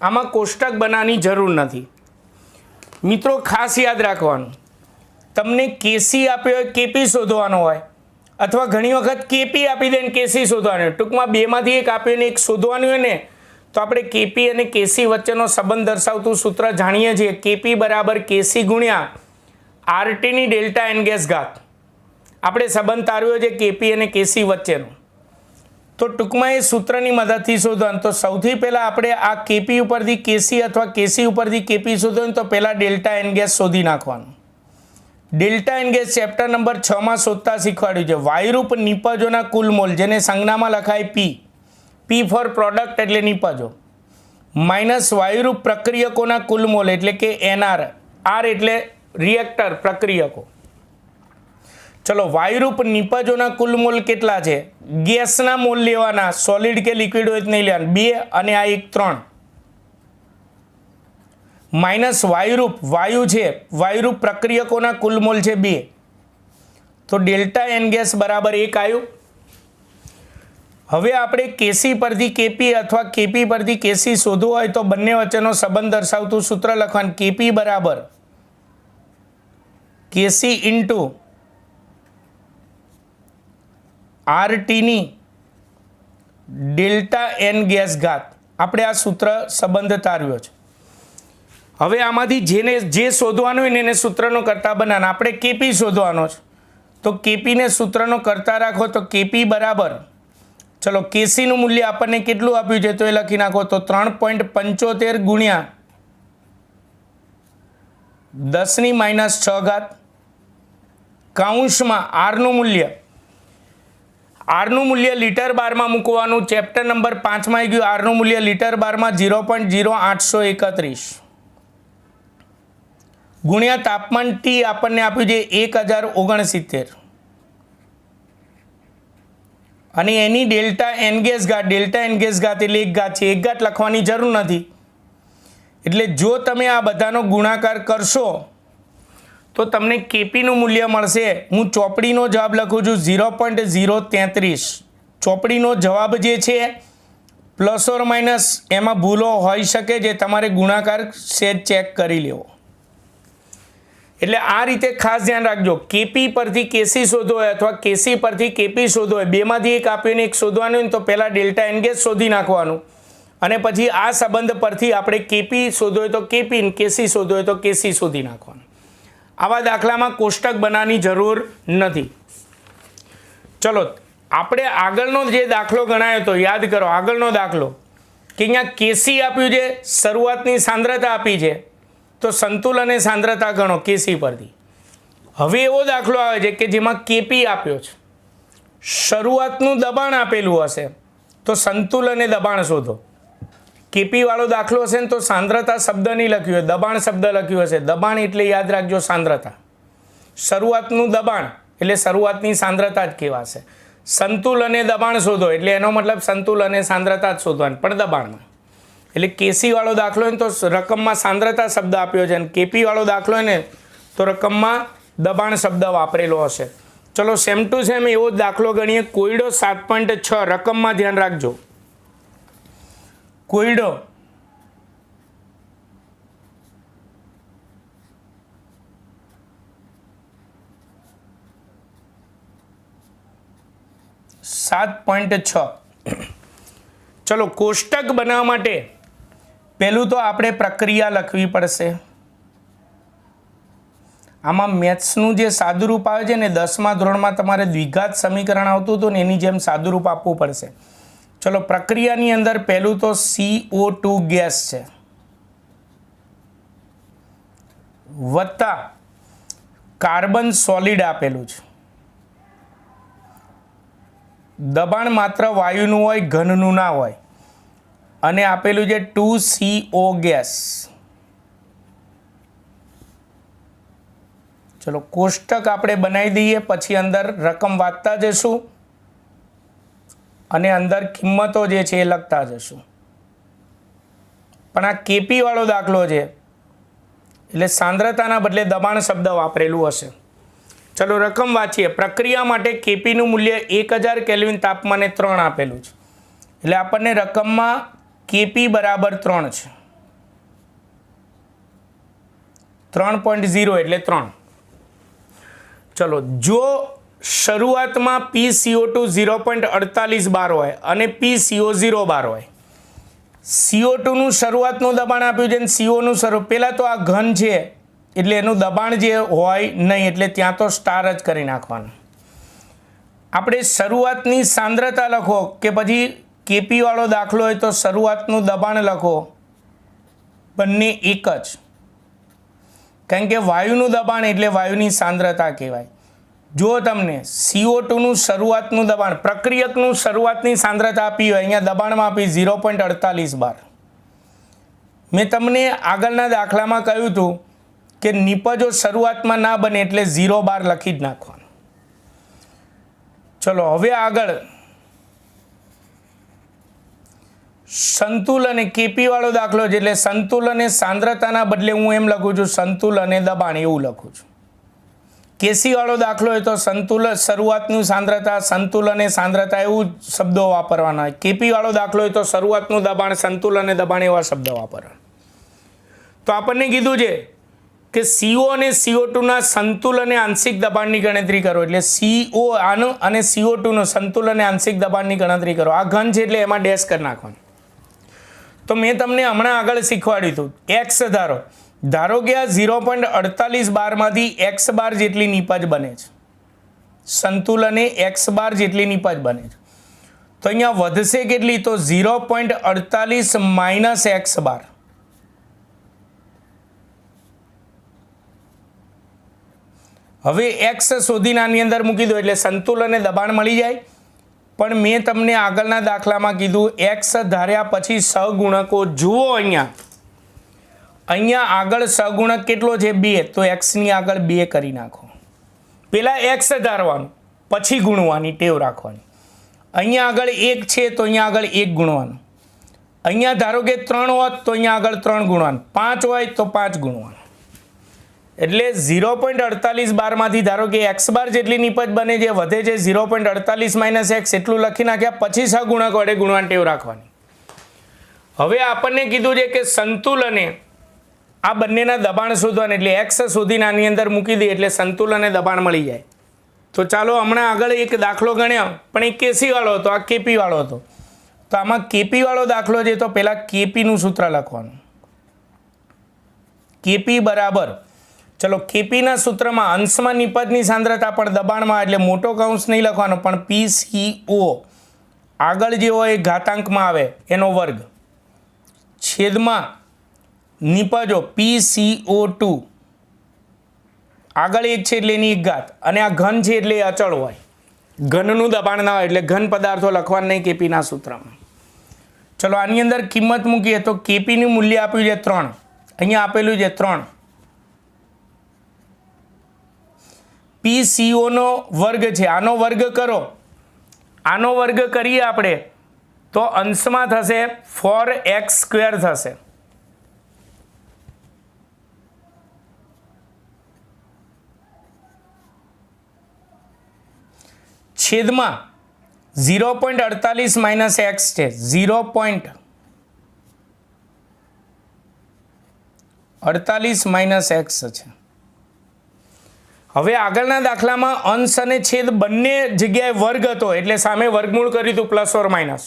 આમાં કોષ્ટક બનાવવાની જરૂર નથી મિત્રો. ખાસ યાદ રાખવાનું, તમને કેસી આપ્યો હોય કેપી શોધવાનો હોય, અથવા ઘણી વખત કેપી આપી દે ને કેસી શોધવાનું હોય. ટૂંકમાં બેમાંથી એક આપ્યું ને એક શોધવાનું હોય ને, તો આપણે કેપી અને કેસી વચ્ચેનો સંબંધ દર્શાવતું સૂત્ર જાણીએ છીએ. કેપી બરાબર કેસી ગુણ્યા આરટીની ડેલ્ટા એન ગેસ ઘાત. આપણે સંબંધ તારવ્યો છે કેપી અને કેસી વચ્ચેનો. તો ટૂંકમાં એ સૂત્રની મદદથી શોધવાનું. તો સૌથી પહેલાં આપણે આ કેપી ઉપરથી કેસી અથવા કેસી ઉપરથી કેપી શોધવાનું, તો પહેલાં ડેલ્ટા એન ગેસ શોધી નાખવાનું. Delta n gas chapter number 6 શોધતા શીખવાડ્યું છે. વાયુરૂપ નિપજોના કુલ મોલ, જેને સંજ્ઞામાં લખાય પી, પી ફોર પ્રોડક્ટ એટલે નિપજો, માઇનસ વાયુરૂપ પ્રક્રિયકોના કુલ મોલ એટલે કે એનઆર, આર એટલે રિએક્ટર પ્રક્રિયકો. ચલો વાયુરૂપ નિપજોના કુલ મોલ કેટલા છે? ગેસના મોલ લેવાના, સોલિડ કે લિક્વિડ હોય તો નહીં લેવાના, 2 અને આ 1 3, માઇનસ વાયુરૂપ વાયુ છે, વાયુરૂપ પ્રક્રિયકોના કુલ મોલ છે 2. તો ડેલ્ટા એન ગેસ બરાબર 1 આવ્યું. હવે આપણે કેસી પરથી કેપી અથવા કેપી પરથી કેસી શોધવું હોય તો બંને વચ્ચેનો સંબંધ દર્શાવતું સૂત્ર લખવાનું. કેપી બરાબર કેસી ઇન્ટુ આરટીની ડેલ્ટા એન ગેસ ઘાત. આપણે આ સૂત્ર સંબંધ તારવ્યો છે. હવે આમાંથી જે શોધવાનું હોય ને એને સૂત્રનો કરતા બનાવવાનો. આપણે કેપી શોધવાનો છે, તો કેપીને સૂત્રનો કરતા રાખો. તો કેપી બરાબર, ચલો કેસીનું મૂલ્ય આપણને કેટલું આપ્યું છે તો એ લખી નાખો. તો 3.75 ગુણ્યા 10⁻⁶. કાઉન્સમાં આરનું મૂલ્ય લીટર બારમાં મૂકવાનું. ચેપ્ટર નંબર 5 આવી ગયું. આરનું મૂલ્ય લીટર બારમાં 0.0831 ગુણ્યા તાપમાન ટી આપણને આપ્યું છે 1069, અને એની ડેલ્ટા એન ગેસ ઘાત, ડેલ્ટા એન ગેસ ઘાત એટલે 1 ઘાત છે. 1 ઘાત લખવાની જરૂર નથી. એટલે જો તમે આ બધાનો ગુણાકાર કરશો તો તમને કેપીનું મૂલ્ય મળશે. હું ચોપડીનો જવાબ લખું છું 0.033. ચોપડીનો જવાબ જે છે પ્લસ ઓર માઇનસ એમાં ભૂલો હોઈ શકે, જે તમારે ગુણાકાર સેજ ચેક કરી લેવો. એટલે આ રીતે ખાસ ધ્યાન રાખજો. કેપી પરથી કેસી શોધો હોય અથવા કેસી પરથી કેપી શોધો હોય, બેમાંથી એક આપ્યું એક શોધવાનું હોય તો પહેલાં ડેલ્ટા એન ગેસ શોધી નાખવાનું, અને પછી આ સંબંધ પરથી આપણે કેપી શોધો હોય તો કેપી, કેસી શોધો હોય તો કેસી શોધી નાખવાનું. આવા દાખલામાં કોષ્ટક બનાવવાની જરૂર નથી. ચલો આપણે આગળનો જે દાખલો ગણાયો તો યાદ કરો. આગળનો દાખલો કે અહીંયા કેસી આપ્યું છે, શરૂઆતની સાંદ્રતા આપી છે, તો સંતુલન એ સાંદ્રતા ગણો કેસી પરથી. હવે એવો દાખલો આવે છે કે જેમાં કેપી આપ્યો છે, શરૂઆતનું દબાણ આપેલું હશે, તો સંતુલન એ દબાણ શોધો. કેપી વાળો દાખલો હશે ને તો સાંદ્રતા શબ્દ નહીં લખ્યું હોય, દબાણ શબ્દ લખ્યું હશે. દબાણ એટલે યાદ રાખજો સાંદ્રતા. શરૂઆતનું દબાણ એટલે શરૂઆતની સાંદ્રતા જ કહેવાશે. સંતુલન એ દબાણ શોધો એટલે એનો મતલબ સંતુલન એ સાંદ્રતા જ શોધવાની, પણ દબાણમાં. એટલે કેસી વાળો દાખલો હોય ને તો રકમમાં સાંદ્રતા શબ્દ આપ્યો છે, અને કેપી વાળો દાખલો હોય ને તો રકમમાં દબાણ શબ્દ વાપરેલો હશે. ચલો સેમ ટુ સેમ એવો દાખલો ગણીએ. કોયડો 7.6 રકમમાં ધ્યાન રાખજો. કોયડો 7.6. ચલો કોષ્ટક બનાવવા માટે પહેલું તો આપણે પ્રક્રિયા લખવી પડશે. આમાં મેથ્સનું જે સાદુરૂપ આવે છે ને 10મા ધોરણમાં તમારે દ્વિઘાત સમીકરણ આવતું હતું ને એની જેમ સાદુરૂપ આપવું પડશે. ચલો પ્રક્રિયાની અંદર પહેલું તો CO2 ગેસ છે વત્તા કાર્બન સોલિડ આપેલું છે. દબાણ માત્ર વાયુનું હોય, ઘનનું ના હોય. અને આપેલું છે 2CO ગેસ. ચલો કોષ્ટક આપણે બનાવી દઈએ, પછી અંદર રકમ વાંચતા જશું અને અંદર કિંમતો જે છે એ લખતા જશું. પણ આ કેપી વાળો દાખલો છે એટલે સાંદ્રતાના બદલે દબાણ શબ્દ વાપરેલું હશે. ચલો રકમ વાંચીએ. પ્રક્રિયા માટે કેપીનું મૂલ્ય 1000 કેલ્વિન તાપમાને 3 આપેલું છે. એટલે આપણને રકમમાં કેપી બરાબર 3 છે. 3.0 એટલે 3. ચલો જો શરૂઆતમાં PCO2 0.48 બાર હોય અને PCO 0 બાર હોય, CO2નું શરૂઆતનું દબાણ આપ્યું છે અને COનું પહેલાં તો આ ઘન છે એટલે એનું દબાણ જે હોય નહીં, એટલે ત્યાં તો સ્ટાર જ કરી નાખવાનું. આપણે શરૂઆતની સાંદ્રતા લખો કે પછી કેપી વાળો દાખલો હોય તો શરૂઆતનું દબાણ લખો, બંને એક જ. કારણ કે વાયુનું દબાણ એટલે વાયુની સાંદ્રતા કહેવાય. જો તમને CO2નું શરૂઆતનું દબાણ, પ્રક્રિયકનું શરૂઆતની સાંદ્રતા આપી હોય, અહીંયા દબાણમાં આપી 0.48 બાર. મેં તમને આગળના દાખલામાં કહ્યું હતું કે નિપજો શરૂઆતમાં ના બને એટલે 0 બાર લખી જ નાખવાનું. ચલો હવે આગળ સંતુલન કેપી વાળો દાખલો છે એટલે સંતુલન એ સાંદ્રતાના બદલે હું એમ લખું છું સંતુલન એ દબાણ એવું લખું છું. કેસી વાળો દાખલો હોય તો સંતુલન શરૂઆતનું સાંદ્રતા, સંતુલન એ સાંદ્રતા એવું શબ્દો વાપરવાના હોય. કેપી વાળો દાખલો હોય તો શરૂઆતનું દબાણ, સંતુલન એ દબાણ એવા શબ્દો વાપરવાના. તો આપણને કીધું છે કે CO અને CO2ના સંતુલન એ આંશિક દબાણની ગણતરી કરો. એટલે CO આનું અને CO2નું સંતુલન એ આંશિક દબાણની ગણતરી કરો. આ ઘન છે એટલે એમાં ડેશ કરી નાખવાનું. તો મેં તમને હમણાં આગળ શીખવાડ્યું હતું. એક્સ ધારો કે આ 0.48 બારમાંથી એક્સ બાર જેટલી નીપજ બને છે, સંતુલને એક્સ બાર જેટલી નીપજ બને છે. તો અહીંયા વધશે કેટલી? તો 0.48 માઇનસ એક્સ બાર. હવે એક્સ શોધીને આની અંદર મૂકી દો એટલે સંતુલને દબાણ મળી જાય. પણ મેં તમને આગળના દાખલામાં કીધું એક્સ ધાર્યા પછી સહગુણકો જુઓ. અહીંયા આગળ સહગુણક કેટલો છે? 2. તો એક્સની આગળ 2 કરી નાખો. પહેલાં એક્સ ધારવાનું પછી ગુણવાની ટેવ રાખવાની. અહીંયા આગળ 1 છે તો અહીંયા આગળ 1 ગુણવાનું. અહીંયા ધારો કે 3 હોત તો અહીંયા આગળ 3 ગુણવાનું. 5 હોય તો 5 ગુણવાનું. એટલે 0.48 બારમાંથી ધારો કે એક્સ બાર જેટલી નીપજ બને છે, વધે છે 0.48 માઇનસ એક્સ, એટલું લખી નાખ્યા પછી સહગુણક વડે ગુણવાની ટેવ રાખવાની. હવે આપણને કીધું છે કે સંતુલને આ બંનેના દબાણ શોધવાના, એટલે એક્સ શોધીને આની અંદર મૂકી દઈએ એટલે સંતુલને દબાણ મળી જાય. તો ચાલો હમણાં આગળ એક દાખલો ગણ્યો, પણ એ કેસી વાળો હતો, આ કેપી વાળો હતો. તો આમાં કેપી વાળો દાખલો છે તો પહેલાં કેપીનું સૂત્ર લખવાનું. કેપી બરાબર, ચલો કેપીના સૂત્રમાં અંશમાં નિપજની સાંદ્રતા પણ દબાણમાં, એટલે મોટો કૌંસ નહીં લખવાનો, પણ PCO આગળ જે હોય એ ઘાતાંકમાં આવે એનો વર્ગ, છેદમાં નિપજો PCO2 આગળ 1 છે એટલે એની 1 ઘાત, અને આ ઘન છે એટલે એ અચળ હોય, ઘનનું દબાણ ના હોય એટલે ઘન પદાર્થો લખવાના નહીં કેપીના સૂત્રમાં. ચલો આની અંદર કિંમત મૂકીએ તો કેપીનું મૂલ્ય આપ્યું છે 3, અહીંયા આપેલું છે 3. PCO નો વર્ગ છે, આનો વર્ગ કરો, આનો વર્ગ કરીએ આપણે તો અંશમાં થશે 4x² થશે. છેદમાં 0.48 માઇનસ એક્સ છે, 0.48 માઇનસ એક્સ છે. હવે આગળના દાખલામાં અંશ અને છેદ બંને જગ્યાએ વર્ગ હતો એટલે સામે વર્ગમૂળ કર્યું હતું પ્લસ ઓર માઇનસ.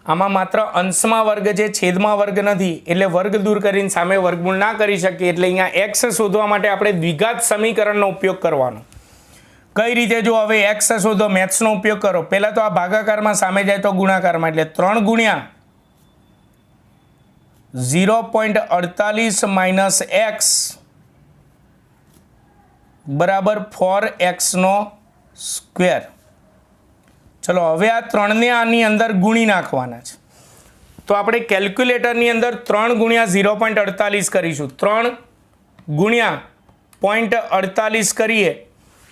આમાં માત્ર અંશમાં વર્ગ છે, છેદમાં વર્ગ નથી એટલે વર્ગ દૂર કરીને સામે વર્ગમૂળ ના કરી શકીએ. એટલે અહીંયા એક્સ શોધવા માટે આપણે દ્વિઘાત સમીકરણનો ઉપયોગ કરવાનો. કઈ રીતે? જો હવે એક્સ શોધો, મેથ્સનો ઉપયોગ કરો. પહેલાં તો આ ભાગાકારમાં સામે જાય તો ગુણાકારમાં, એટલે 3 ગુણ્યા 0.48 માઇનસ એક્સ બરાબર 4x નો સ્ક્વેર. ચલો હવે આ 3ને આની અંદર ગુણી નાખવાના છે. તો આપણે કેલ્ક્યુલેટરની અંદર 3 ગુણ્યા 0.48 કરીશું. 3 ગુણ્યા 0.48 કરીએ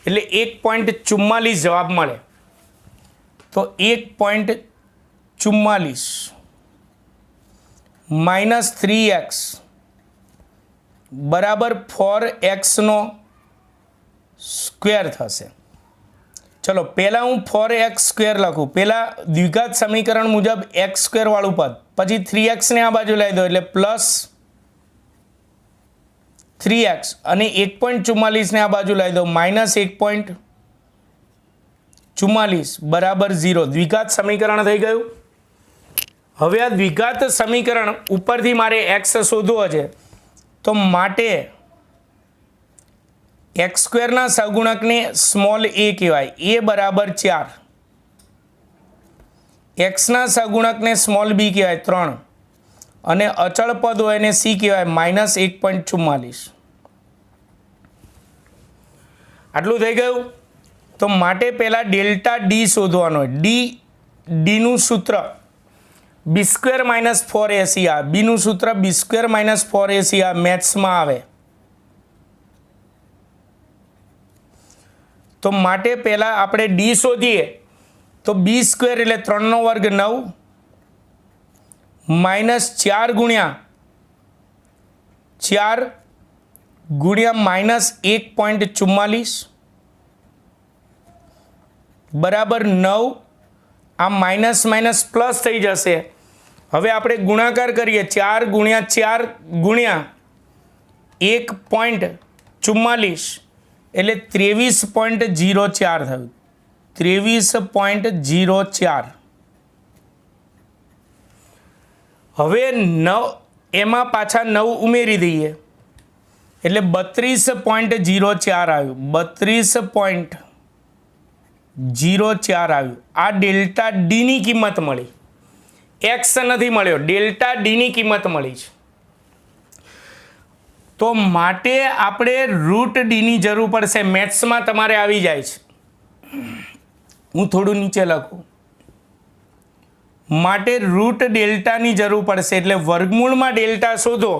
એટલે 1.44 જવાબ મળે. તો 1.44 માઇનસ 3x બરાબર 4x નો સ્ક્વેર થશે. ચલો પહેલાં હું 4x સ્ક્વેર લખું. પહેલાં દ્વિઘાત સમીકરણ મુજબ એક્સ સ્ક્વેર વાળું પદ, પછી 3x ને આ બાજુ લઈ દો એટલે પ્લસ 3x અને 1.44 ને આ બાજુ લઈ દો માઇનસ 1.44 બરાબર 0. દ્વિઘાત સમીકરણ થઈ ગયું. હવે આ દ્વિઘાત સમીકરણ ઉપરથી મારે એક્સ શોધવો છે, તો માટે એક્સ સ્ક્વેરના સહગુણકને સ્મોલ એ કહેવાય, એ બરાબર 4. એક્સના સહગુણકને સ્મોલ બી કહેવાય 3 અને અચળ પદ હોય એને સી કહેવાય માઇનસ 1.44. આટલું થઈ ગયું. તો માટે પહેલાં ડેલ્ટા ડી શોધવાનો હોય. ડીનું સૂત્ર બી સ્ક્વેર માઇનસ 4ac આ, બીનું સૂત્ર બી સ્ક્વેર માઇનસ 4ac આ મેથ્સમાં આવે. તો માટે પહેલાં આપણે ડી શોધીએ તો બી સ્ક્વેર એટલે 3નો વર્ગ 9 માઇનસ 4 ગુણ્યા માઇનસ 1.44 બરાબર 9. આ માઇનસ માઇનસ પ્લસ થઈ જશે. હવે આપણે ગુણાકાર કરીએ. 4 ગુણ્યા 4 ગુણ્યા 1.44 એટલે 23.04 થયું. 23.04. હવે 9 એમાં પાછા 9 ઉમેરી દઈએ એટલે 32.04 આવ્યું. 32.04 આવ્યું. આ ડેલ્ટા ડીની કિંમત મળી. એક્સ નથી મળ્યો, ડેલ્ટા ડીની કિંમત મળી છે. તો માટે આપણે રૂટ ડીની જરૂર પડશે. મેથ્સમાં તમારે આવી જાય છે. હું થોડું નીચે લખું. માટે રૂટ ડેલ્ટાની જરૂર પડશે. એટલે વર્ગમૂળમાં ડેલ્ટા શોધો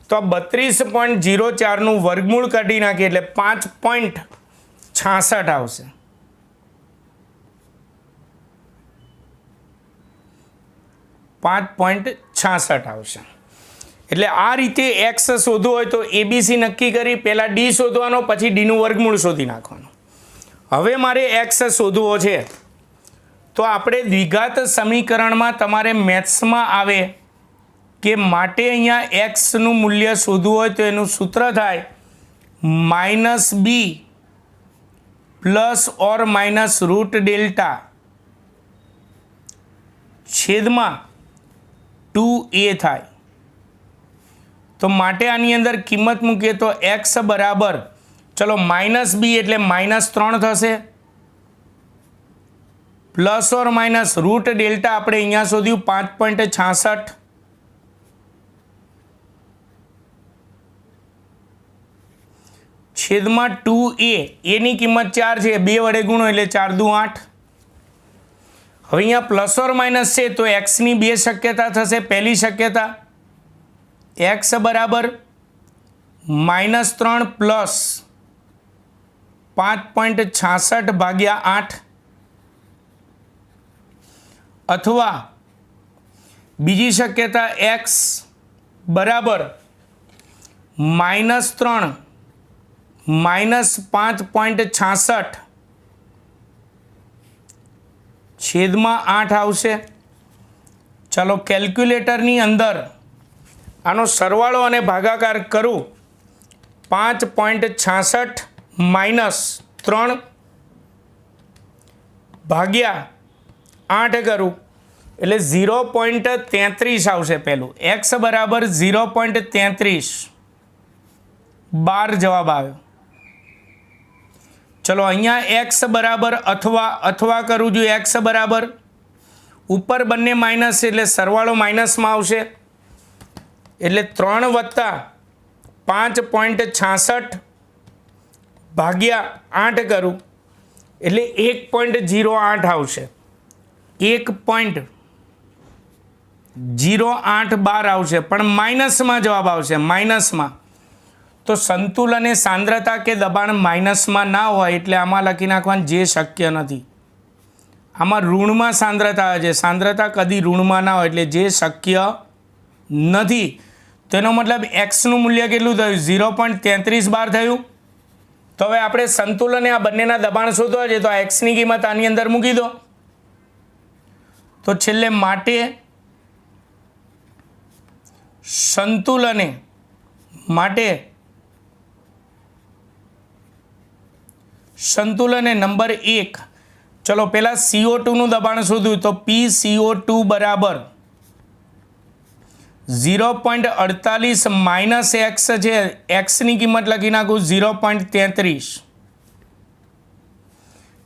તો 32.04નું વર્ગમૂળ કાઢી નાખીએ એટલે 5.66 આવશે. આવશે. એટલે આ રીતે એક્સ શોધવું હોય તો એબીસી નક્કી કરી પહેલાં ડી શોધવાનો, પછી ડીનું વર્ગમૂળ શોધી નાખવાનું. હવે મારે એક્સ શોધવો છે તો આપણે દ્વિઘાત સમીકરણમાં તમારે મેથ્સમાં આવે કે માટે અહીંયા એક્સનું મૂલ્ય શોધવું હોય તો એનું સૂત્ર થાય minus b plus or minus root delta છેદમાં 2a થાય. તો માટે આની અંદર કિંમત મૂકીએ તો એક્સ બરાબર, ચલો માઇનસ બી એટલે -3 થશે plus or minus root delta આપણે અહીંયા શોધ્યું 5.66 છેદમાં 2a. એની કિંમત 4 છે, 2 વડે ગુણો એટલે 4 દુ 8. હવે અહીંયા પ્લસ ઓર માઇનસ છે તો એક્સની 2 શક્યતા થશે. પહેલી શક્યતા એક્સ બરાબર -3 પ્લસ 5.66 ભાગ્યા 8, અથવા બીજી શક્યતા એક્સ બરાબર -3 -5.66 છેદમાં 8 આવશે. ચાલો કેલ્ક્યુલેટરની અંદર આનો સરવાળો અને ભાગાકાર કરું. 5.66 માઇનસ 3 ભાગ્યા 8 કરું એટલે 0.33 આવશે. પહેલું x બરાબર 0.33 12 જવાબ આવ્યો. ચલો અહીંયા x બરાબર અથવા કરું છું. x બરાબર ઉપર બંને માઇનસ એટલે સરવાળો માઇનસમાં આવશે એટલે 3 વત્તા 5.66 ભાગ્યા 8 કરું એટલે 1.08 આવશે. 1.08 12 આવશે પણ માઇનસમાં જવાબ આવશે. માઇનસમાં તો સંતુલન એ સાંદ્રતા કે દબાણ માઇનસમાં ના હોય એટલે આમાં લખી નાખવાનું જે શક્ય નથી. આમાં ઋણમાં સાંદ્રતા આવે છે. સાંદ્રતા કદી ઋણમાં ના હોય એટલે જે શક્ય નથી. તેનો મતલબ એક્સનું મૂલ્ય કેટલું થયું? 0.33 બાર થયું. તો હવે આપણે સંતુલને આ બંનેના દબાણ શોધવા છે તો આ એક્સની કિંમત આની અંદર મૂકી દો. તો છેલ્લે માટે સંતુલને નંબર 1 ચલો પહેલા CO2 નું દબાણ શોધ્યું તો PCO2 બરાબર 0.48 માઇનસ એક્સ છે. એક્સની કિંમત લખી નાખું 0.33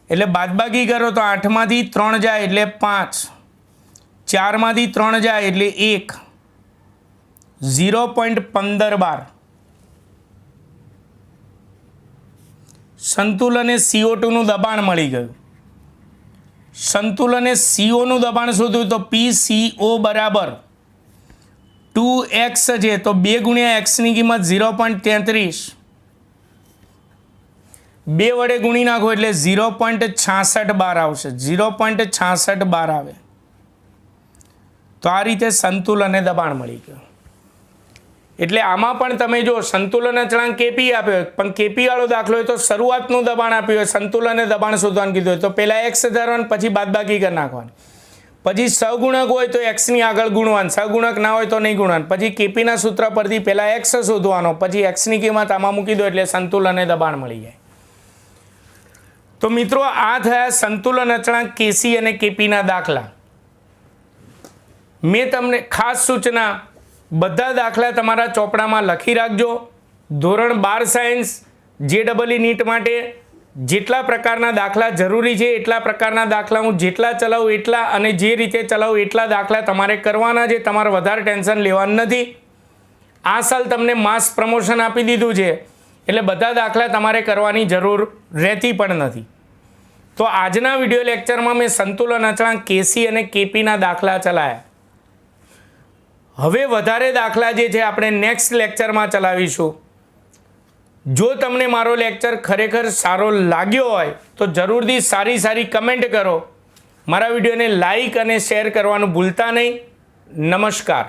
એટલે બાદબાકી કરો તો 8માંથી 3 જાય એટલે 5, 4માંથી 3 જાય એટલે 1, 0.15 સંતુલને CO2 નું દબાણ મળી ગયું. સંતુલને CO નું દબાણ શોધ્યું તો PCO બરાબર 2x છે તો 2 ગુણ્યા એક્સની કિંમત 0.33 2 વડે ગુણી નાખો એટલે 0.66 બાર આવશે. 0.66 બાર આવે. તો આ રીતે સંતુલને દબાણ મળી ગયું. એટલે આમાં પણ તમે જો સંતુલન અચળાંક કેપી આપ્યો પણ કેપી વાળો દાખલો હોય તો શરૂઆતનું દબાણ આપ્યું હોય, સંતુલને દબાણ શોધવાનું કીધું હોય તો પહેલાં એક્સ ધરવાનું પછી બાદબાકી કરી નાખવાની. પછી સહગુણક હોય તો એક્સની આગળ ગુણવાનું, સહગુણક ના હોય તો નહીં ગુણવાનું. પછી કેપીના સૂત્ર પરથી પહેલાં એક્સ શોધવાનો પછી એક્સની કિંમત આમાં મૂકી દો એટલે સંતુલને દબાણ મળી જાય. તો મિત્રો આ થયા સંતુલન અચળાંક કેસી અને કેપીના દાખલા. મેં તમને ખાસ સૂચના બધા દાખલા તમારા ચોપડામાં લખી રાખજો. ધોરણ 12 સાયન્સ JEE નીટ માટે જેટલા પ્રકારના દાખલા જરૂરી છે એટલા પ્રકારના દાખલા હું જેટલા ચલાવું એટલા અને જે રીતે ચલાવું એટલા દાખલા તમારે કરવાના છે. તમારે વધારે ટેન્શન લેવાનું નથી. આ સાલ તમને માસ પ્રમોશન આપી દીધું છે એટલે બધા દાખલા તમારે કરવાની જરૂર રહેતી પણ નથી. તો આજના વિડીયો લેક્ચરમાં મેં સંતુલન અચળાંક કેસી અને કેપીના દાખલા ચલાવ્યા. હવે વધારે દાખલા જે છે આપણે નેક્સ્ટ લેક્ચરમાં ચલાવીશું. જો તમને મારો લેક્ચર ખરેખર સારો લાગ્યો હોય તો જરૂરથી સારી કમેન્ટ કરો. મારા વિડીયોને લાઈક અને શેર કરવાનું ભૂલતા નહીં. નમસ્કાર.